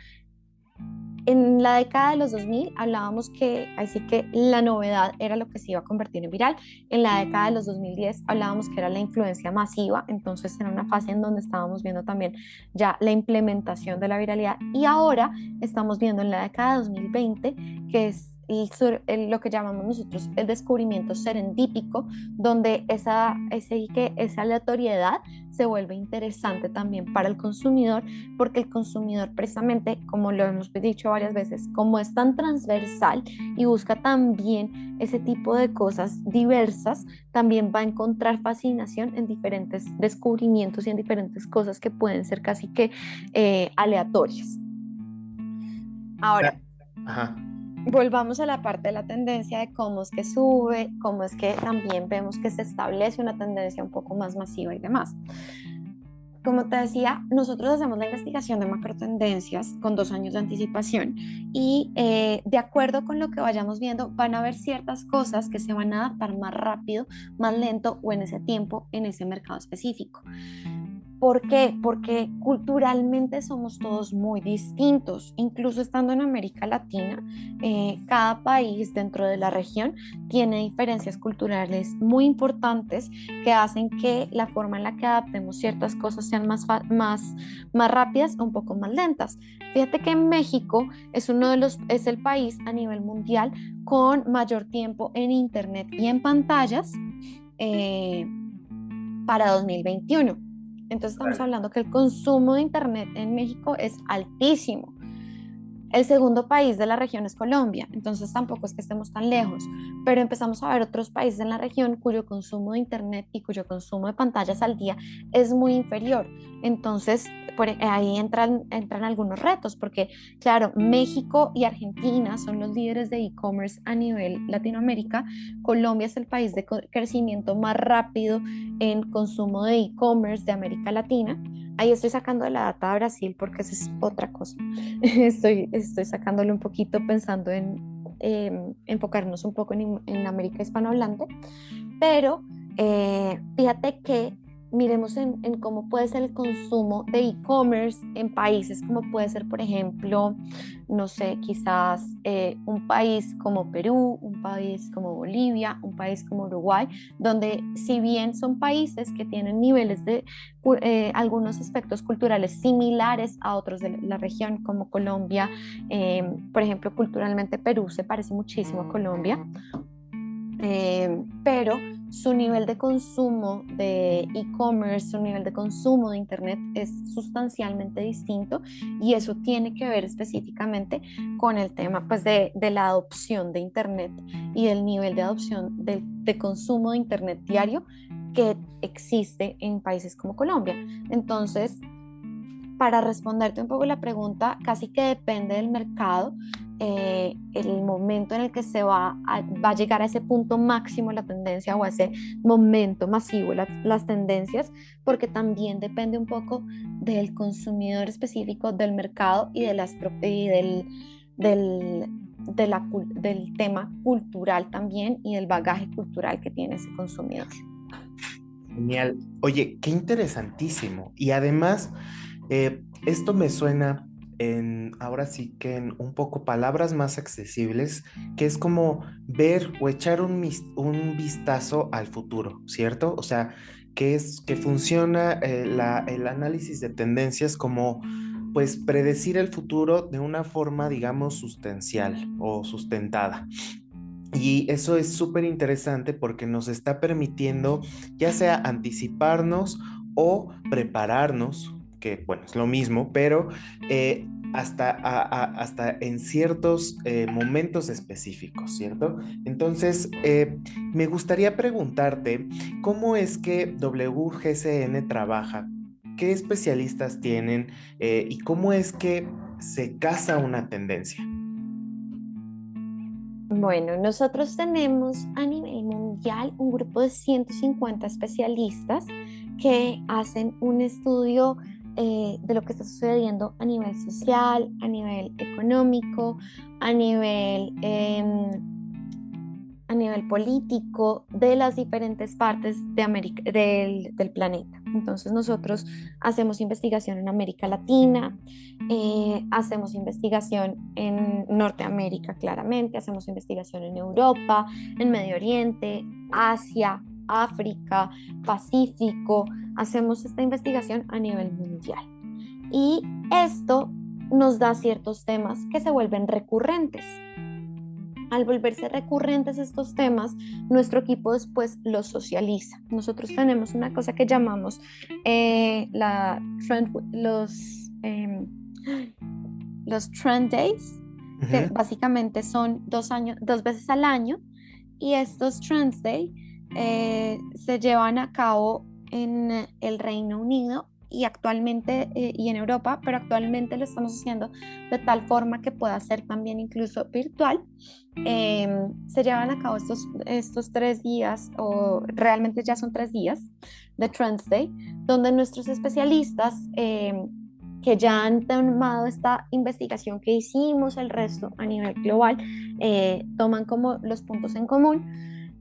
En la década de los 2000 hablábamos que así que la novedad era lo que se iba a convertir en viral. En la década de los 2010 hablábamos que era la influencia masiva, entonces era una fase en donde estábamos viendo también ya la implementación de la viralidad, y ahora estamos viendo en la década de 2020 que es lo que llamamos nosotros el descubrimiento serendípico, donde esa aleatoriedad se vuelve interesante también para el consumidor, porque el consumidor precisamente, como lo hemos dicho varias veces, como es tan transversal y busca también ese tipo de cosas diversas, también va a encontrar fascinación en diferentes descubrimientos y en diferentes cosas que pueden ser casi que aleatorias. Ah, Ahora, ajá. volvamos a la parte de la tendencia de cómo es que sube, cómo es que también vemos que se establece una tendencia un poco más masiva y demás. Como te decía, nosotros hacemos la investigación de macrotendencias con 2 años de anticipación, y de acuerdo con lo que vayamos viendo, van a haber ciertas cosas que se van a adaptar más rápido, más lento o en ese tiempo, en ese mercado específico. ¿Por qué? Porque culturalmente somos todos muy distintos, incluso estando en América Latina, cada país dentro de la región tiene diferencias culturales muy importantes que hacen que la forma en la que adaptemos ciertas cosas sean más rápidas o un poco más lentas. Fíjate que México es el país a nivel mundial con mayor tiempo en Internet y en pantallas eh, para 2021. Entonces estamos hablando que el consumo de Internet en México es altísimo. El segundo país de la región es Colombia, entonces tampoco es que estemos tan lejos, pero empezamos a ver otros países en la región cuyo consumo de Internet y cuyo consumo de pantallas al día es muy inferior. Entonces, ahí entran algunos retos, porque claro, México y Argentina son los líderes de e-commerce a nivel Latinoamérica. Colombia es el país de crecimiento más rápido en consumo de e-commerce de América Latina. Ahí estoy sacando la data de Brasil porque esa es otra cosa. Estoy sacándole un poquito pensando en enfocarnos un poco en América hispanohablante, pero fíjate que miremos en cómo puede ser el consumo de e-commerce en países como puede ser, por ejemplo, no sé, quizás un país como Perú, un país como Bolivia, un país como Uruguay, donde si bien son países que tienen niveles de algunos aspectos culturales similares a otros de la región, como Colombia, por ejemplo, culturalmente Perú se parece muchísimo a Colombia, pero su nivel de consumo de e-commerce, su nivel de consumo de Internet es sustancialmente distinto, y eso tiene que ver específicamente con el tema pues, de la adopción de Internet y del nivel de adopción de consumo de Internet diario que existe en países como Colombia. Entonces, para responderte un poco la pregunta, casi que depende del mercado, el momento en el que va a llegar a ese punto máximo la tendencia o a ese momento masivo las tendencias, porque también depende un poco del consumidor específico, del mercado y, del, del tema cultural también y del bagaje cultural que tiene ese consumidor. Genial. Oye, qué interesantísimo. Y además, esto me suena ahora sí que en un poco palabras más accesibles, que es como ver o echar un vistazo al futuro, ¿cierto? O sea, que funciona el análisis de tendencias como, pues, predecir el futuro de una forma, digamos, sustancial o sustentada. Y eso es súper interesante porque nos está permitiendo ya sea anticiparnos o prepararnos, que bueno, es lo mismo, pero hasta en ciertos momentos específicos, ¿cierto? Entonces, me gustaría preguntarte, ¿cómo es que WGCN trabaja? ¿Qué especialistas tienen? ¿Y cómo es que se casa una tendencia? Bueno, nosotros tenemos a nivel mundial un grupo de 150 especialistas que hacen un estudio de lo que está sucediendo a nivel social, a nivel económico, a nivel, a nivel político de las diferentes partes de del planeta. Entonces nosotros hacemos investigación en América Latina, hacemos investigación en Norteamérica claramente, hacemos investigación en Europa, en Medio Oriente, Asia, África, Pacífico, hacemos esta investigación a nivel mundial. Y esto nos da ciertos temas que se vuelven recurrentes. Al volverse recurrentes estos temas, nuestro equipo después los socializa. Nosotros tenemos una cosa que llamamos los Trend Days, que Ujú. básicamente son 2 veces al año, y estos Trend Days se llevan a cabo en el Reino Unido y actualmente y en Europa, pero actualmente lo estamos haciendo de tal forma que pueda ser también incluso virtual. Se llevan a cabo estos 3 días, o realmente ya son 3 días de Trends Day, donde nuestros especialistas que ya han tomado esta investigación que hicimos, el resto a nivel global, toman como los puntos en común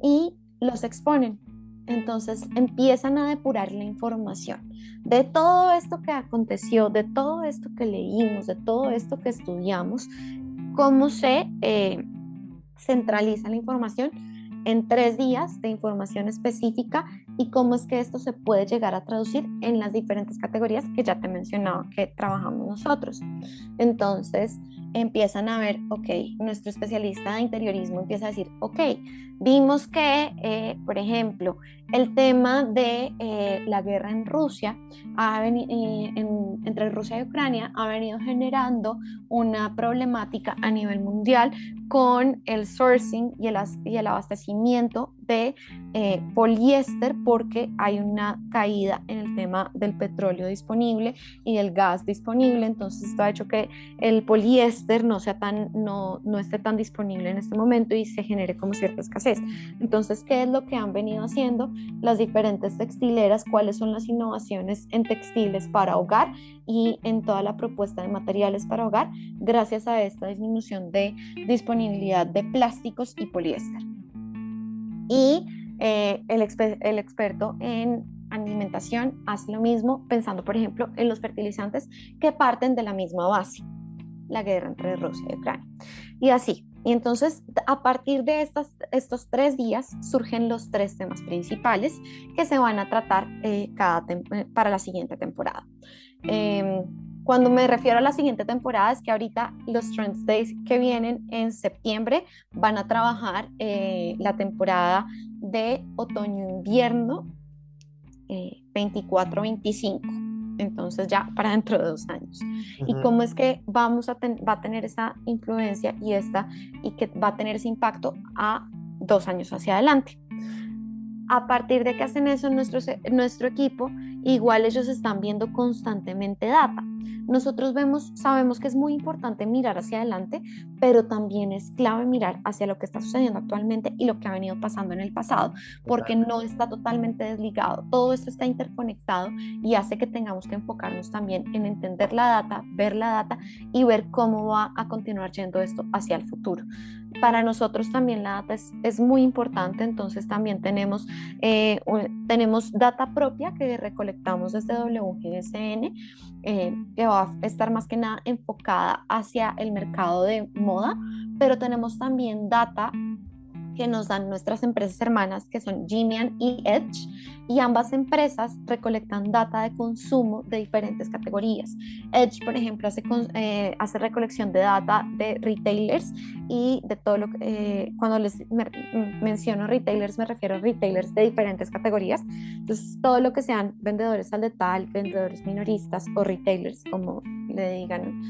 y los exponen. Entonces empiezan a depurar la información de todo esto que aconteció, de todo esto que leímos, de todo esto que estudiamos, cómo se centraliza la información en 3 días de información específica y cómo es que esto se puede llegar a traducir en las diferentes categorías que ya te mencionaba que trabajamos nosotros. Entonces empiezan a ver, ok, nuestro especialista de interiorismo empieza a decir, ok, vimos que, por ejemplo, el tema de la guerra en Rusia, entre Rusia y Ucrania, ha venido generando una problemática a nivel mundial con el sourcing y el abastecimiento de poliéster, porque hay una caída en el tema del petróleo disponible y del gas disponible. Entonces esto ha hecho que el poliéster no esté tan disponible en este momento y se genere como cierta escasez. Entonces, ¿qué es lo que han venido haciendo las diferentes textileras? ¿Cuáles son las innovaciones en textiles para hogar y en toda la propuesta de materiales para hogar gracias a esta disminución de disponibilidad de plásticos y poliéster? Y el experto en alimentación hace lo mismo, pensando, por ejemplo, en los fertilizantes que parten de la misma base, la guerra entre Rusia y Ucrania. Y así. Y entonces, a partir de estos 3 días, surgen los 3 temas principales que se van a tratar para la siguiente temporada. Cuando me refiero a la siguiente temporada, es que ahorita los Trends Days que vienen en septiembre van a trabajar la temporada de otoño-invierno 24-25. Entonces ya para dentro de 2 años. Y Ujú. cómo es que va a tener esa influencia y que va a tener ese impacto a 2 años hacia adelante. A partir de que hacen eso nuestro equipo igual ellos están viendo constantemente data. Nosotros sabemos que es muy importante mirar hacia adelante, pero también es clave mirar hacia lo que está sucediendo actualmente y lo que ha venido pasando en el pasado, porque Total. no está totalmente desligado. Todo esto está interconectado y hace que tengamos que enfocarnos también en entender la data, ver la data y ver cómo va a continuar yendo esto hacia el futuro. Para nosotros también la data es muy importante, entonces también tenemos data propia que recolectamos desde WGSN, que va a estar más que nada enfocada hacia el mercado de moda, pero tenemos también data que nos dan nuestras empresas hermanas, que son Gimian y Edge, y ambas empresas recolectan data de consumo de diferentes categorías. Edge, por ejemplo, hace recolección de data de retailers y de todo lo que, cuando menciono retailers, me refiero a retailers de diferentes categorías. Entonces, todo lo que sean vendedores al detalle, vendedores minoristas o retailers, como le digan,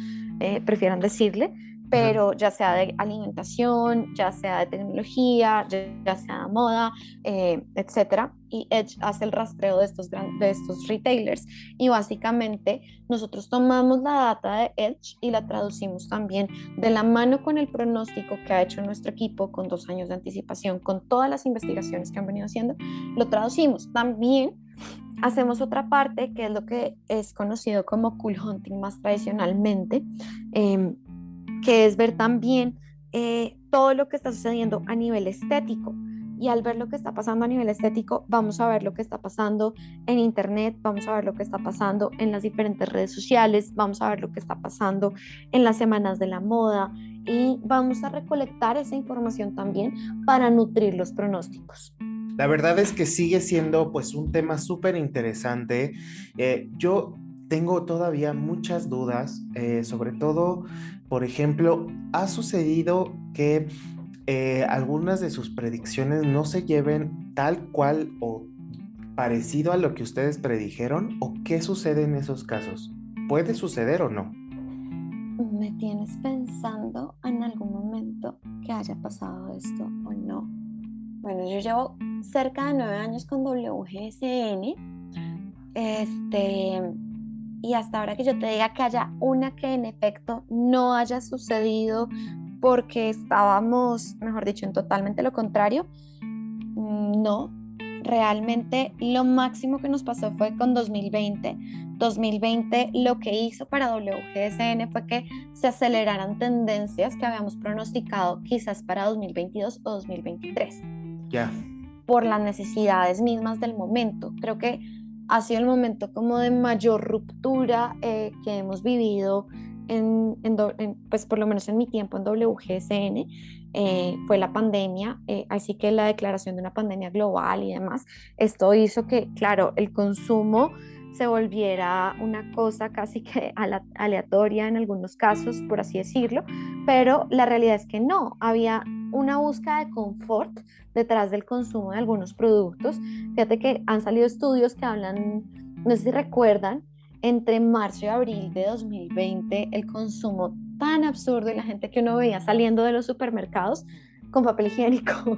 prefieran decirle, Ujú. pero ya sea de alimentación, ya sea de tecnología, ya sea de moda, etcétera. Y Edge hace el rastreo de estos retailers y básicamente nosotros tomamos la data de Edge y la traducimos también de la mano con el pronóstico que ha hecho nuestro equipo con 2 años de anticipación, con todas las investigaciones que han venido haciendo, lo traducimos. También hacemos otra parte que es lo que es conocido como cool hunting más tradicionalmente, eh, que es ver también todo lo que está sucediendo a nivel estético. Y al ver lo que está pasando a nivel estético, vamos a ver lo que está pasando en Internet, vamos a ver lo que está pasando en las diferentes redes sociales, vamos a ver lo que está pasando en las semanas de la moda y vamos a recolectar esa información también para nutrir los pronósticos. La verdad es que sigue siendo pues un tema súper interesante. Yo tengo todavía muchas dudas, sobre todo, por ejemplo, ha sucedido que algunas de sus predicciones no se lleven tal cual o parecido a lo que ustedes predijeron, o qué sucede en esos casos. ¿Puede suceder o no? ¿Me tienes pensando en algún momento que haya pasado esto o no? Bueno, yo llevo cerca de 9 años con WGSN, y hasta ahora que yo te diga que haya una que en efecto no haya sucedido porque estábamos, mejor dicho, en totalmente lo contrario, no. Realmente lo máximo que nos pasó fue con 2020. 2020 lo que hizo para WGSN fue que se aceleraran tendencias que habíamos pronosticado quizás para 2022 o 2023 Ya. por las necesidades mismas del momento. Creo que ha sido el momento como de mayor ruptura que hemos vivido pues por lo menos en mi tiempo en WGSN, fue la pandemia, así que la declaración de una pandemia global y demás, esto hizo que, claro, el consumo se volviera una cosa casi que aleatoria en algunos casos, por así decirlo, pero la realidad es que no, había una búsqueda de confort detrás del consumo de algunos productos. Fíjate que han salido estudios que hablan, no sé si recuerdan, entre marzo y abril de 2020, el consumo tan absurdo y la gente que uno veía saliendo de los supermercados con papel higiénico.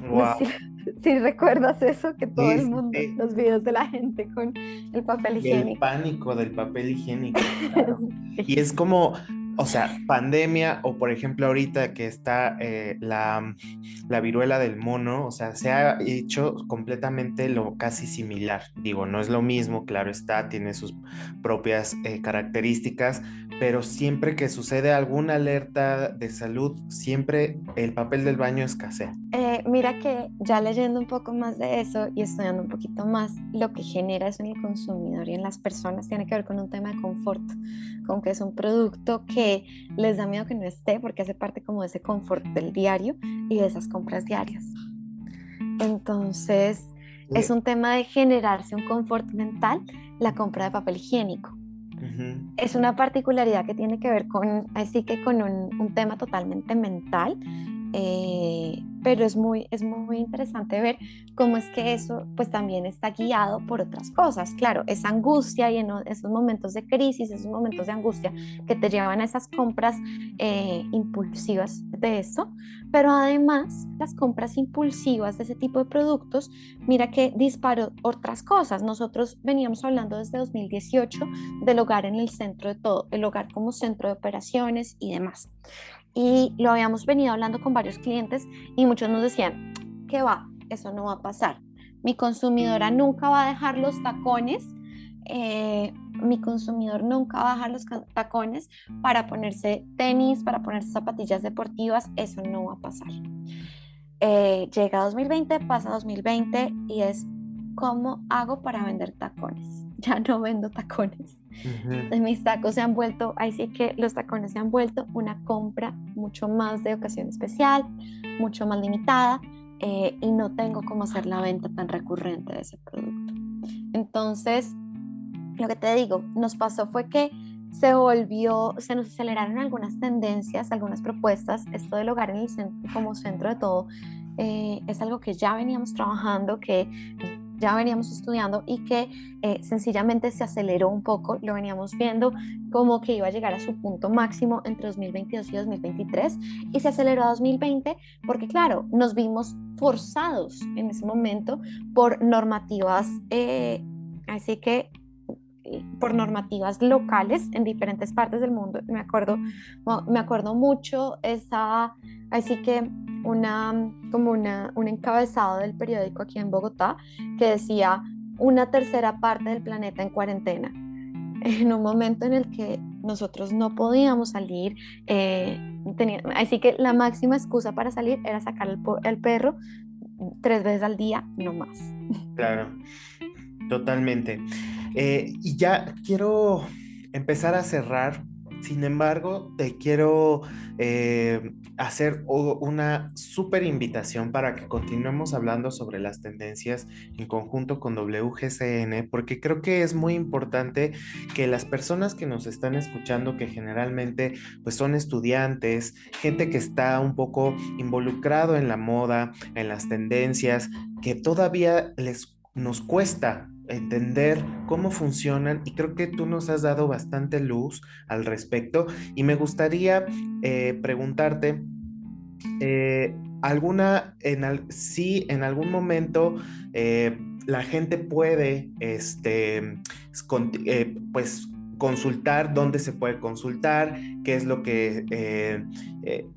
No sé Wow. si recuerdas eso, que todo Sí, el sí, mundo, sí. los videos de la gente con el papel Del higiénico. pánico del papel higiénico, claro. Y Sí. es como, o sea, pandemia o por ejemplo ahorita que está la viruela del mono, o sea, se ha hecho completamente lo casi similar. Digo, no es lo mismo, claro está, tiene sus propias características, pero siempre que sucede alguna alerta de salud, siempre el papel del baño escasea. Mira que ya leyendo un poco más de eso y estudiando un poquito más, lo que genera eso en el consumidor y en las personas tiene que ver con un tema de confort, con que es un producto que les da miedo que no esté porque hace parte como de ese confort del diario y de esas compras diarias. Entonces, es Eh, un tema de generarse un confort mental, la compra de papel higiénico. Ujú. Es una particularidad que tiene que ver con, así que con un tema totalmente mental Pero es muy interesante ver cómo es que eso pues también está guiado por otras cosas. Claro, esa angustia y en esos momentos de crisis, esos momentos de angustia que te llevan a esas compras impulsivas de esto, pero además las compras impulsivas de ese tipo de productos, mira que disparó otras cosas. Nosotros veníamos hablando desde 2018 del hogar en el centro de todo, el hogar como centro de operaciones y demás. Y lo habíamos venido hablando con varios clientes y muchos nos decían, ¿qué va? Eso no va a pasar. Mi consumidora nunca va a dejar los tacones, mi consumidor nunca va a dejar los tacones para ponerse tenis, para ponerse zapatillas deportivas, eso no va a pasar. Llega 2020, pasa 2020 y es, ¿cómo hago para vender tacones? Ya no vendo tacones. Ujú. Mis tacos se han vuelto, ahí sí que los tacones se han vuelto una compra mucho más de ocasión especial, mucho más limitada, y no tengo cómo hacer la venta tan recurrente de ese producto. Entonces, lo que te digo, nos pasó fue que se nos aceleraron algunas tendencias, algunas propuestas. Esto del hogar en el centro, como centro de todo, es algo que ya veníamos trabajando, que ya veníamos estudiando y que sencillamente se aceleró un poco. Lo veníamos viendo como que iba a llegar a su punto máximo entre 2022 y 2023 y se aceleró a 2020 porque, claro, nos vimos forzados en ese momento por normativas, así que por normativas locales en diferentes partes del mundo. Me acuerdo mucho, estaba así que un encabezado del periódico aquí en Bogotá que decía una tercera parte del planeta en cuarentena, en un momento en el que nosotros no podíamos salir, así que la máxima excusa para salir era sacar el perro 3 veces al día, no más. Claro, totalmente. Y ya quiero empezar a cerrar. Sin embargo, te quiero hacer una súper invitación para que continuemos hablando sobre las tendencias en conjunto con WGCN, porque creo que es muy importante que las personas que nos están escuchando, que generalmente pues son estudiantes, gente que está un poco involucrado en la moda, en las tendencias, que todavía nos cuesta entender cómo funcionan, y creo que tú nos has dado bastante luz al respecto, y me gustaría preguntarte si en algún momento la gente puede pues consultar, dónde se puede consultar, qué es lo que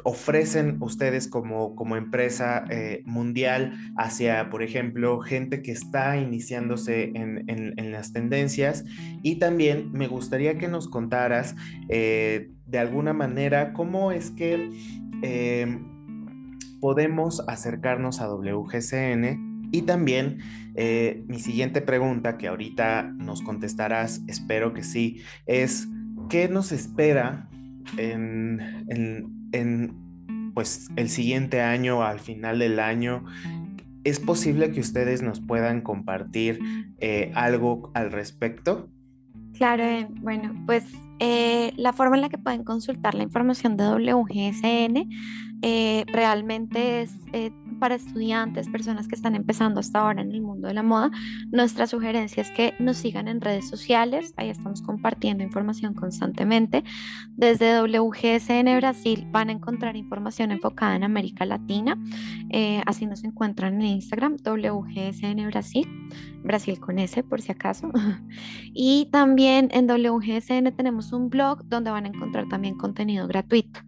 ofrecen ustedes como empresa mundial hacia, por ejemplo, gente que está iniciándose en las tendencias. Y también me gustaría que nos contaras de alguna manera cómo es que podemos acercarnos a WGCN. Y también mi siguiente pregunta, que ahorita nos contestarás, espero que sí, es ¿qué nos espera en, pues, el siguiente año, al final del año? ¿Es posible que ustedes nos puedan compartir algo al respecto? Claro, bueno, pues la forma en la que pueden consultar la información de WGSN realmente es para estudiantes, personas que están empezando hasta ahora en el mundo de la moda. Nuestra sugerencia es que nos sigan en redes sociales, ahí estamos compartiendo información constantemente. Desde WGSN Brasil van a encontrar información enfocada en América Latina, así nos encuentran en Instagram, WGSN Brasil, Brasil con S por si acaso. Y también en WGSN tenemos un blog donde van a encontrar también contenido gratuito.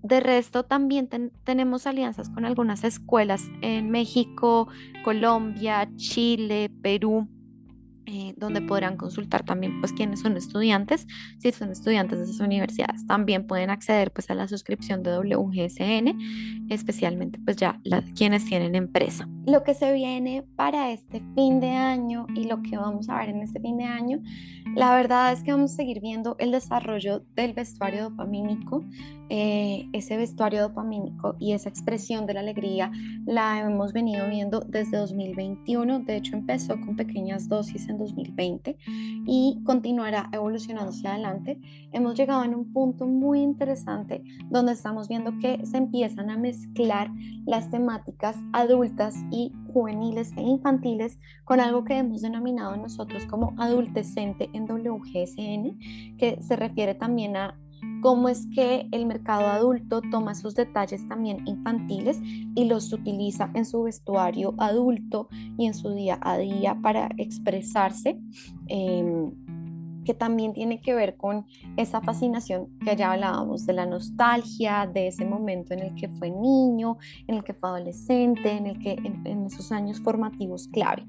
De resto, también tenemos alianzas con algunas escuelas en México, Colombia, Chile, Perú, donde podrán consultar también pues quiénes son estudiantes. Si son estudiantes de esas universidades, también pueden acceder pues a la suscripción de WGSN, especialmente pues ya quienes tienen empresa. Lo que se viene para este fin de año y lo que vamos a ver en este fin de año, la verdad es que vamos a seguir viendo el desarrollo del vestuario dopamínico. Ese vestuario dopamínico y esa expresión de la alegría la hemos venido viendo desde 2021. De hecho, empezó con pequeñas dosis en 2020 y continuará evolucionando hacia adelante. Hemos llegado en un punto muy interesante donde estamos viendo que se empiezan a mezclar las temáticas adultas y juveniles e infantiles con algo que hemos denominado nosotros como adultecente en WGSN, que se refiere también a cómo es que el mercado adulto toma sus detalles también infantiles y los utiliza en su vestuario adulto y en su día a día para expresarse. Que también tiene que ver con esa fascinación que ya hablábamos de la nostalgia, de ese momento en el que fue niño, en el que fue adolescente, en el que en esos años formativos clave.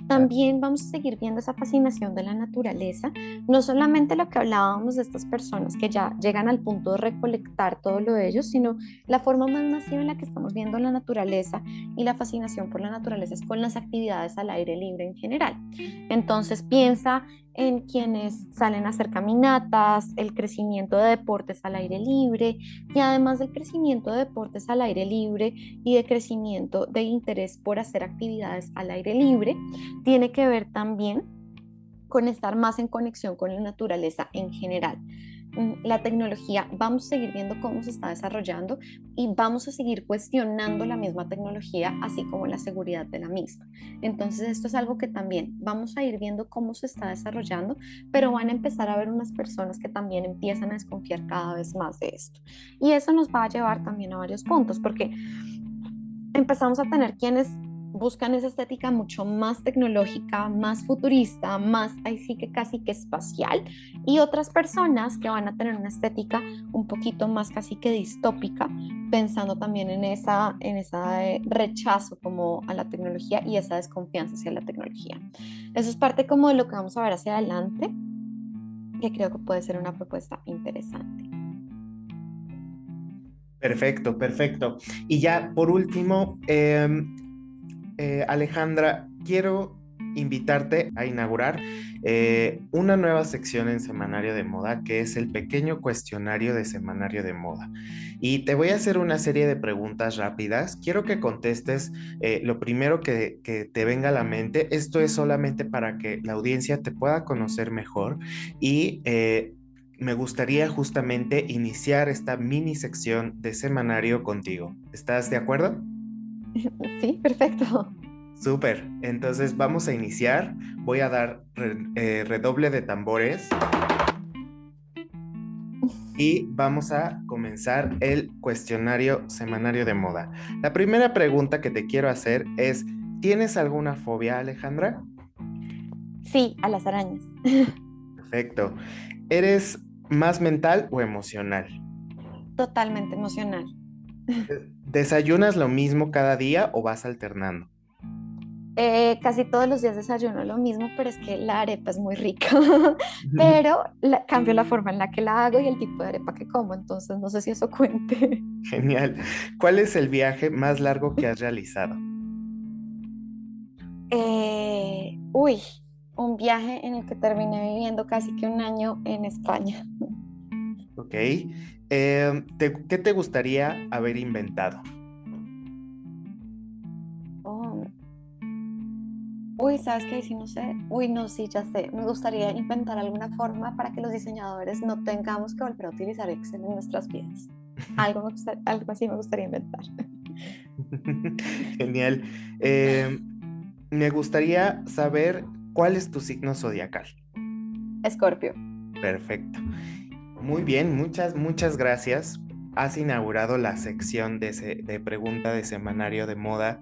También vamos a seguir viendo esa fascinación de la naturaleza, no solamente lo que hablábamos de estas personas que ya llegan al punto de recolectar todo lo de ellos, sino la forma más masiva en la que estamos viendo la naturaleza y la fascinación por la naturaleza es con las actividades al aire libre en general. Entonces piensa en quienes salen a hacer caminatas, el crecimiento de deportes al aire libre y además del crecimiento de deportes al aire libre y de crecimiento de interés por hacer actividades al aire libre, tiene que ver también con estar más en conexión con la naturaleza en general. La tecnología, vamos a seguir viendo cómo se está desarrollando y vamos a seguir cuestionando la misma tecnología, así como la seguridad de la misma. Entonces, esto es algo que también vamos a ir viendo cómo se está desarrollando, pero van a empezar a haber unas personas que también empiezan a desconfiar cada vez más de esto. Y eso nos va a llevar también a varios puntos, porque empezamos a tener quienes buscan esa estética mucho más tecnológica, más futurista, más ahí sí que casi que espacial, y otras personas que van a tener una estética un poquito más casi que distópica, pensando también en esa rechazo como a la tecnología y esa desconfianza hacia la tecnología. Eso es parte como de lo que vamos a ver hacia adelante, que creo que puede ser una propuesta interesante. Perfecto, perfecto. Y ya por último, Alejandra, quiero invitarte a inaugurar una nueva sección en Semanario de Moda, que es el pequeño cuestionario de Semanario de Moda. Y te voy a hacer una serie de preguntas rápidas. Quiero que contestes lo primero que te venga a la mente. Esto es solamente para que la audiencia te pueda conocer mejor y me gustaría justamente iniciar esta mini sección de semanario contigo. ¿Estás de acuerdo? Sí, perfecto. Súper, entonces vamos a iniciar. Voy a dar redoble de tambores y vamos a comenzar el cuestionario semanario de moda. La primera pregunta que te quiero hacer es, ¿tienes alguna fobia, Alejandra? Sí, a las arañas. Perfecto. ¿Eres más mental o emocional? Totalmente emocional. ¿Desayunas lo mismo cada día o vas alternando? Casi todos los días desayuno lo mismo, pero es que la arepa es muy rica. Pero cambio la forma en la que la hago y el tipo de arepa que como, entonces no sé si eso cuente. Genial. ¿Cuál es el viaje más largo que has realizado? Uy, un viaje en el que terminé viviendo casi que un año en España. Ok. ¿Qué te gustaría haber inventado? Oh, uy, ¿sabes qué? Si no sé. Uy, no, sí, ya sé. Me gustaría inventar alguna forma para que los diseñadores no tengamos que volver a utilizar Excel en nuestras vidas. Algo así me gustaría inventar. Genial. Me gustaría saber cuál es tu signo zodiacal. Escorpio. Perfecto. Muy bien, muchas gracias. Has inaugurado la sección de pregunta de semanario de moda.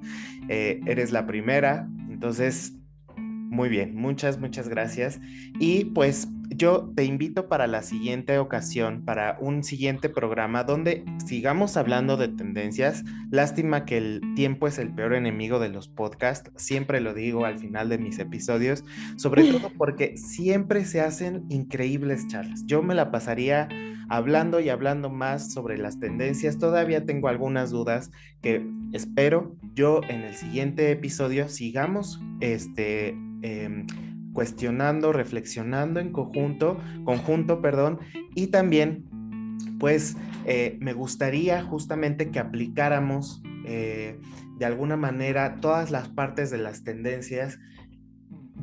Eres la primera, entonces muy bien, muchas gracias. Y pues yo te invito para la siguiente ocasión, para un siguiente programa donde sigamos hablando de tendencias. Lástima que el tiempo es el peor enemigo de los podcasts, siempre lo digo al final de mis episodios, sobre todo porque siempre se hacen increíbles charlas. Yo me la pasaría hablando y hablando más sobre las tendencias. Todavía tengo algunas dudas que espero yo en el siguiente episodio sigamos cuestionando, reflexionando en conjunto, perdón, y también, pues, me gustaría justamente que aplicáramos de alguna manera todas las partes de las tendencias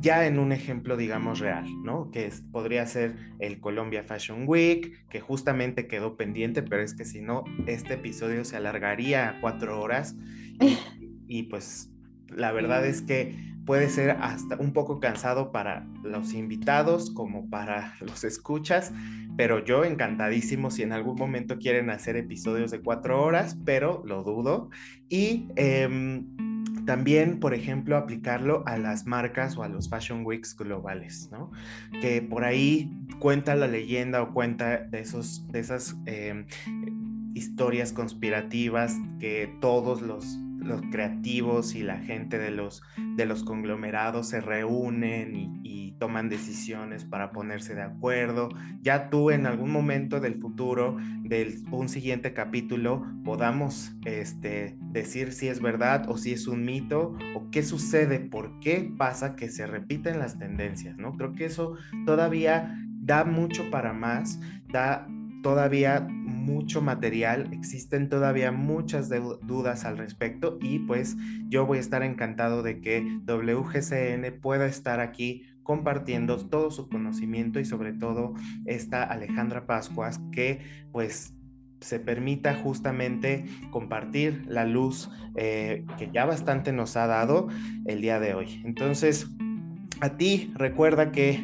ya en un ejemplo, digamos, real, ¿no? Podría ser el Colombia Fashion Week, que justamente quedó pendiente, pero es que si no, este episodio se alargaría a 4 horas y pues la verdad es que puede ser hasta un poco cansado para los invitados como para los escuchas, pero yo encantadísimo si en algún momento quieren hacer episodios de 4 horas, pero lo dudo. Y también, por ejemplo, aplicarlo a las marcas o a los Fashion Weeks globales, ¿no? Que por ahí cuenta la leyenda o cuenta de esas historias conspirativas que todos los creativos y la gente de los conglomerados se reúnen y toman decisiones para ponerse de acuerdo. Ya tú en algún momento del futuro, de un siguiente capítulo, podamos decir si es verdad o si es un mito o qué sucede, por qué pasa que se repiten las tendencias, ¿no? Creo que eso todavía da mucho para más, da todavía mucho material, existen todavía muchas dudas al respecto y pues yo voy a estar encantado de que WGCN pueda estar aquí compartiendo todo su conocimiento y sobre todo esta Alejandra Pascuas que pues se permita justamente compartir la luz que ya bastante nos ha dado el día de hoy. Entonces, a ti recuerda que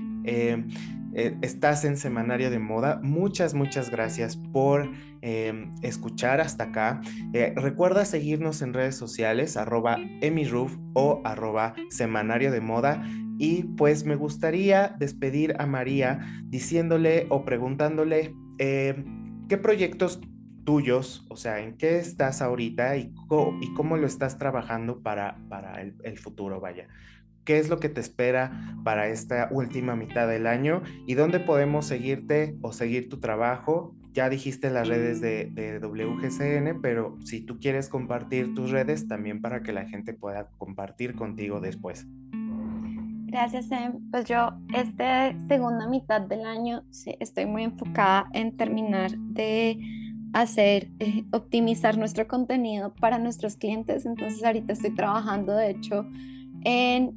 estás en Semanario de Moda. Muchas gracias por escuchar hasta acá. Recuerda seguirnos en redes sociales, @emiruf o @semanario de moda. Y pues me gustaría despedir a María diciéndole o preguntándole qué proyectos tuyos, o sea, en qué estás ahorita y cómo lo estás trabajando para el futuro, vaya. ¿Qué es lo que te espera para esta última mitad del año y dónde podemos seguirte o seguir tu trabajo? Ya dijiste las redes de WGCN, pero si tú quieres compartir tus redes también para que la gente pueda compartir contigo después. Gracias, Em. Pues yo, esta segunda mitad del año, sí, estoy muy enfocada en terminar de optimizar nuestro contenido para nuestros clientes. Entonces, ahorita estoy trabajando, de hecho, en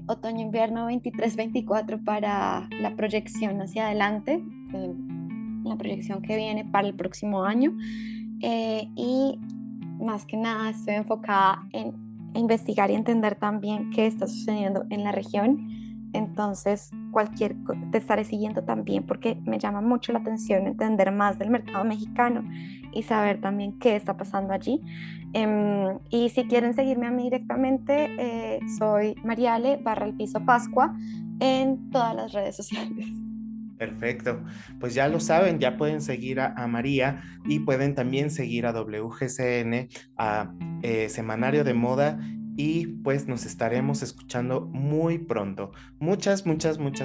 otoño-invierno 23-24 para la proyección hacia adelante, la proyección que viene para el próximo año. Y más que nada estoy enfocada en investigar y entender también qué está sucediendo en la región. Entonces, te estaré siguiendo también porque me llama mucho la atención entender más del mercado mexicano y saber también qué está pasando allí. Y si quieren seguirme a mí directamente, soy Mariale _el Pascua en todas las redes sociales. Perfecto, pues ya lo saben, ya pueden seguir a María y pueden también seguir a WGCN, a Semanario de Moda y pues nos estaremos escuchando muy pronto. Muchas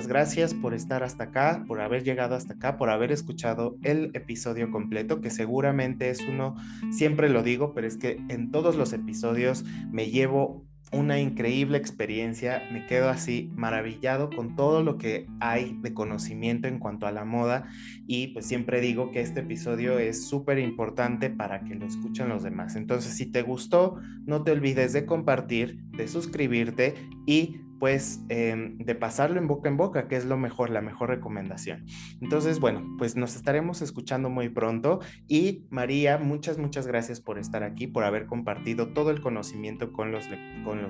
gracias por estar hasta acá, por haber llegado hasta acá, por haber escuchado el episodio completo, que seguramente es uno, siempre lo digo, pero es que en todos los episodios me llevo una increíble experiencia, me quedo así maravillado con todo lo que hay de conocimiento en cuanto a la moda y pues siempre digo que este episodio es súper importante para que lo escuchen los demás. Entonces, si te gustó, no te olvides de compartir, de suscribirte y pues de pasarlo en boca, que es lo mejor, la mejor recomendación. Entonces, bueno, pues nos estaremos escuchando muy pronto y María, muchas gracias por estar aquí, por haber compartido todo el conocimiento con los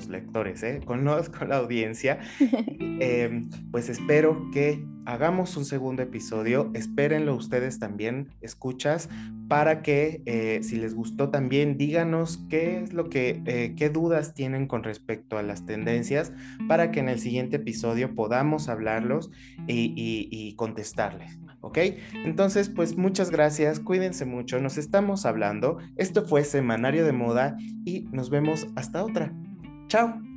lectores, con la audiencia. Pues espero que hagamos un segundo episodio, espérenlo ustedes también, escuchas, para que si les gustó también díganos qué es qué dudas tienen con respecto a las tendencias, para que en el siguiente episodio podamos hablarlos y contestarles. ¿Ok? Entonces, pues muchas gracias, cuídense mucho, nos estamos hablando. Esto fue Semanario de Moda y nos vemos hasta otra. Chao.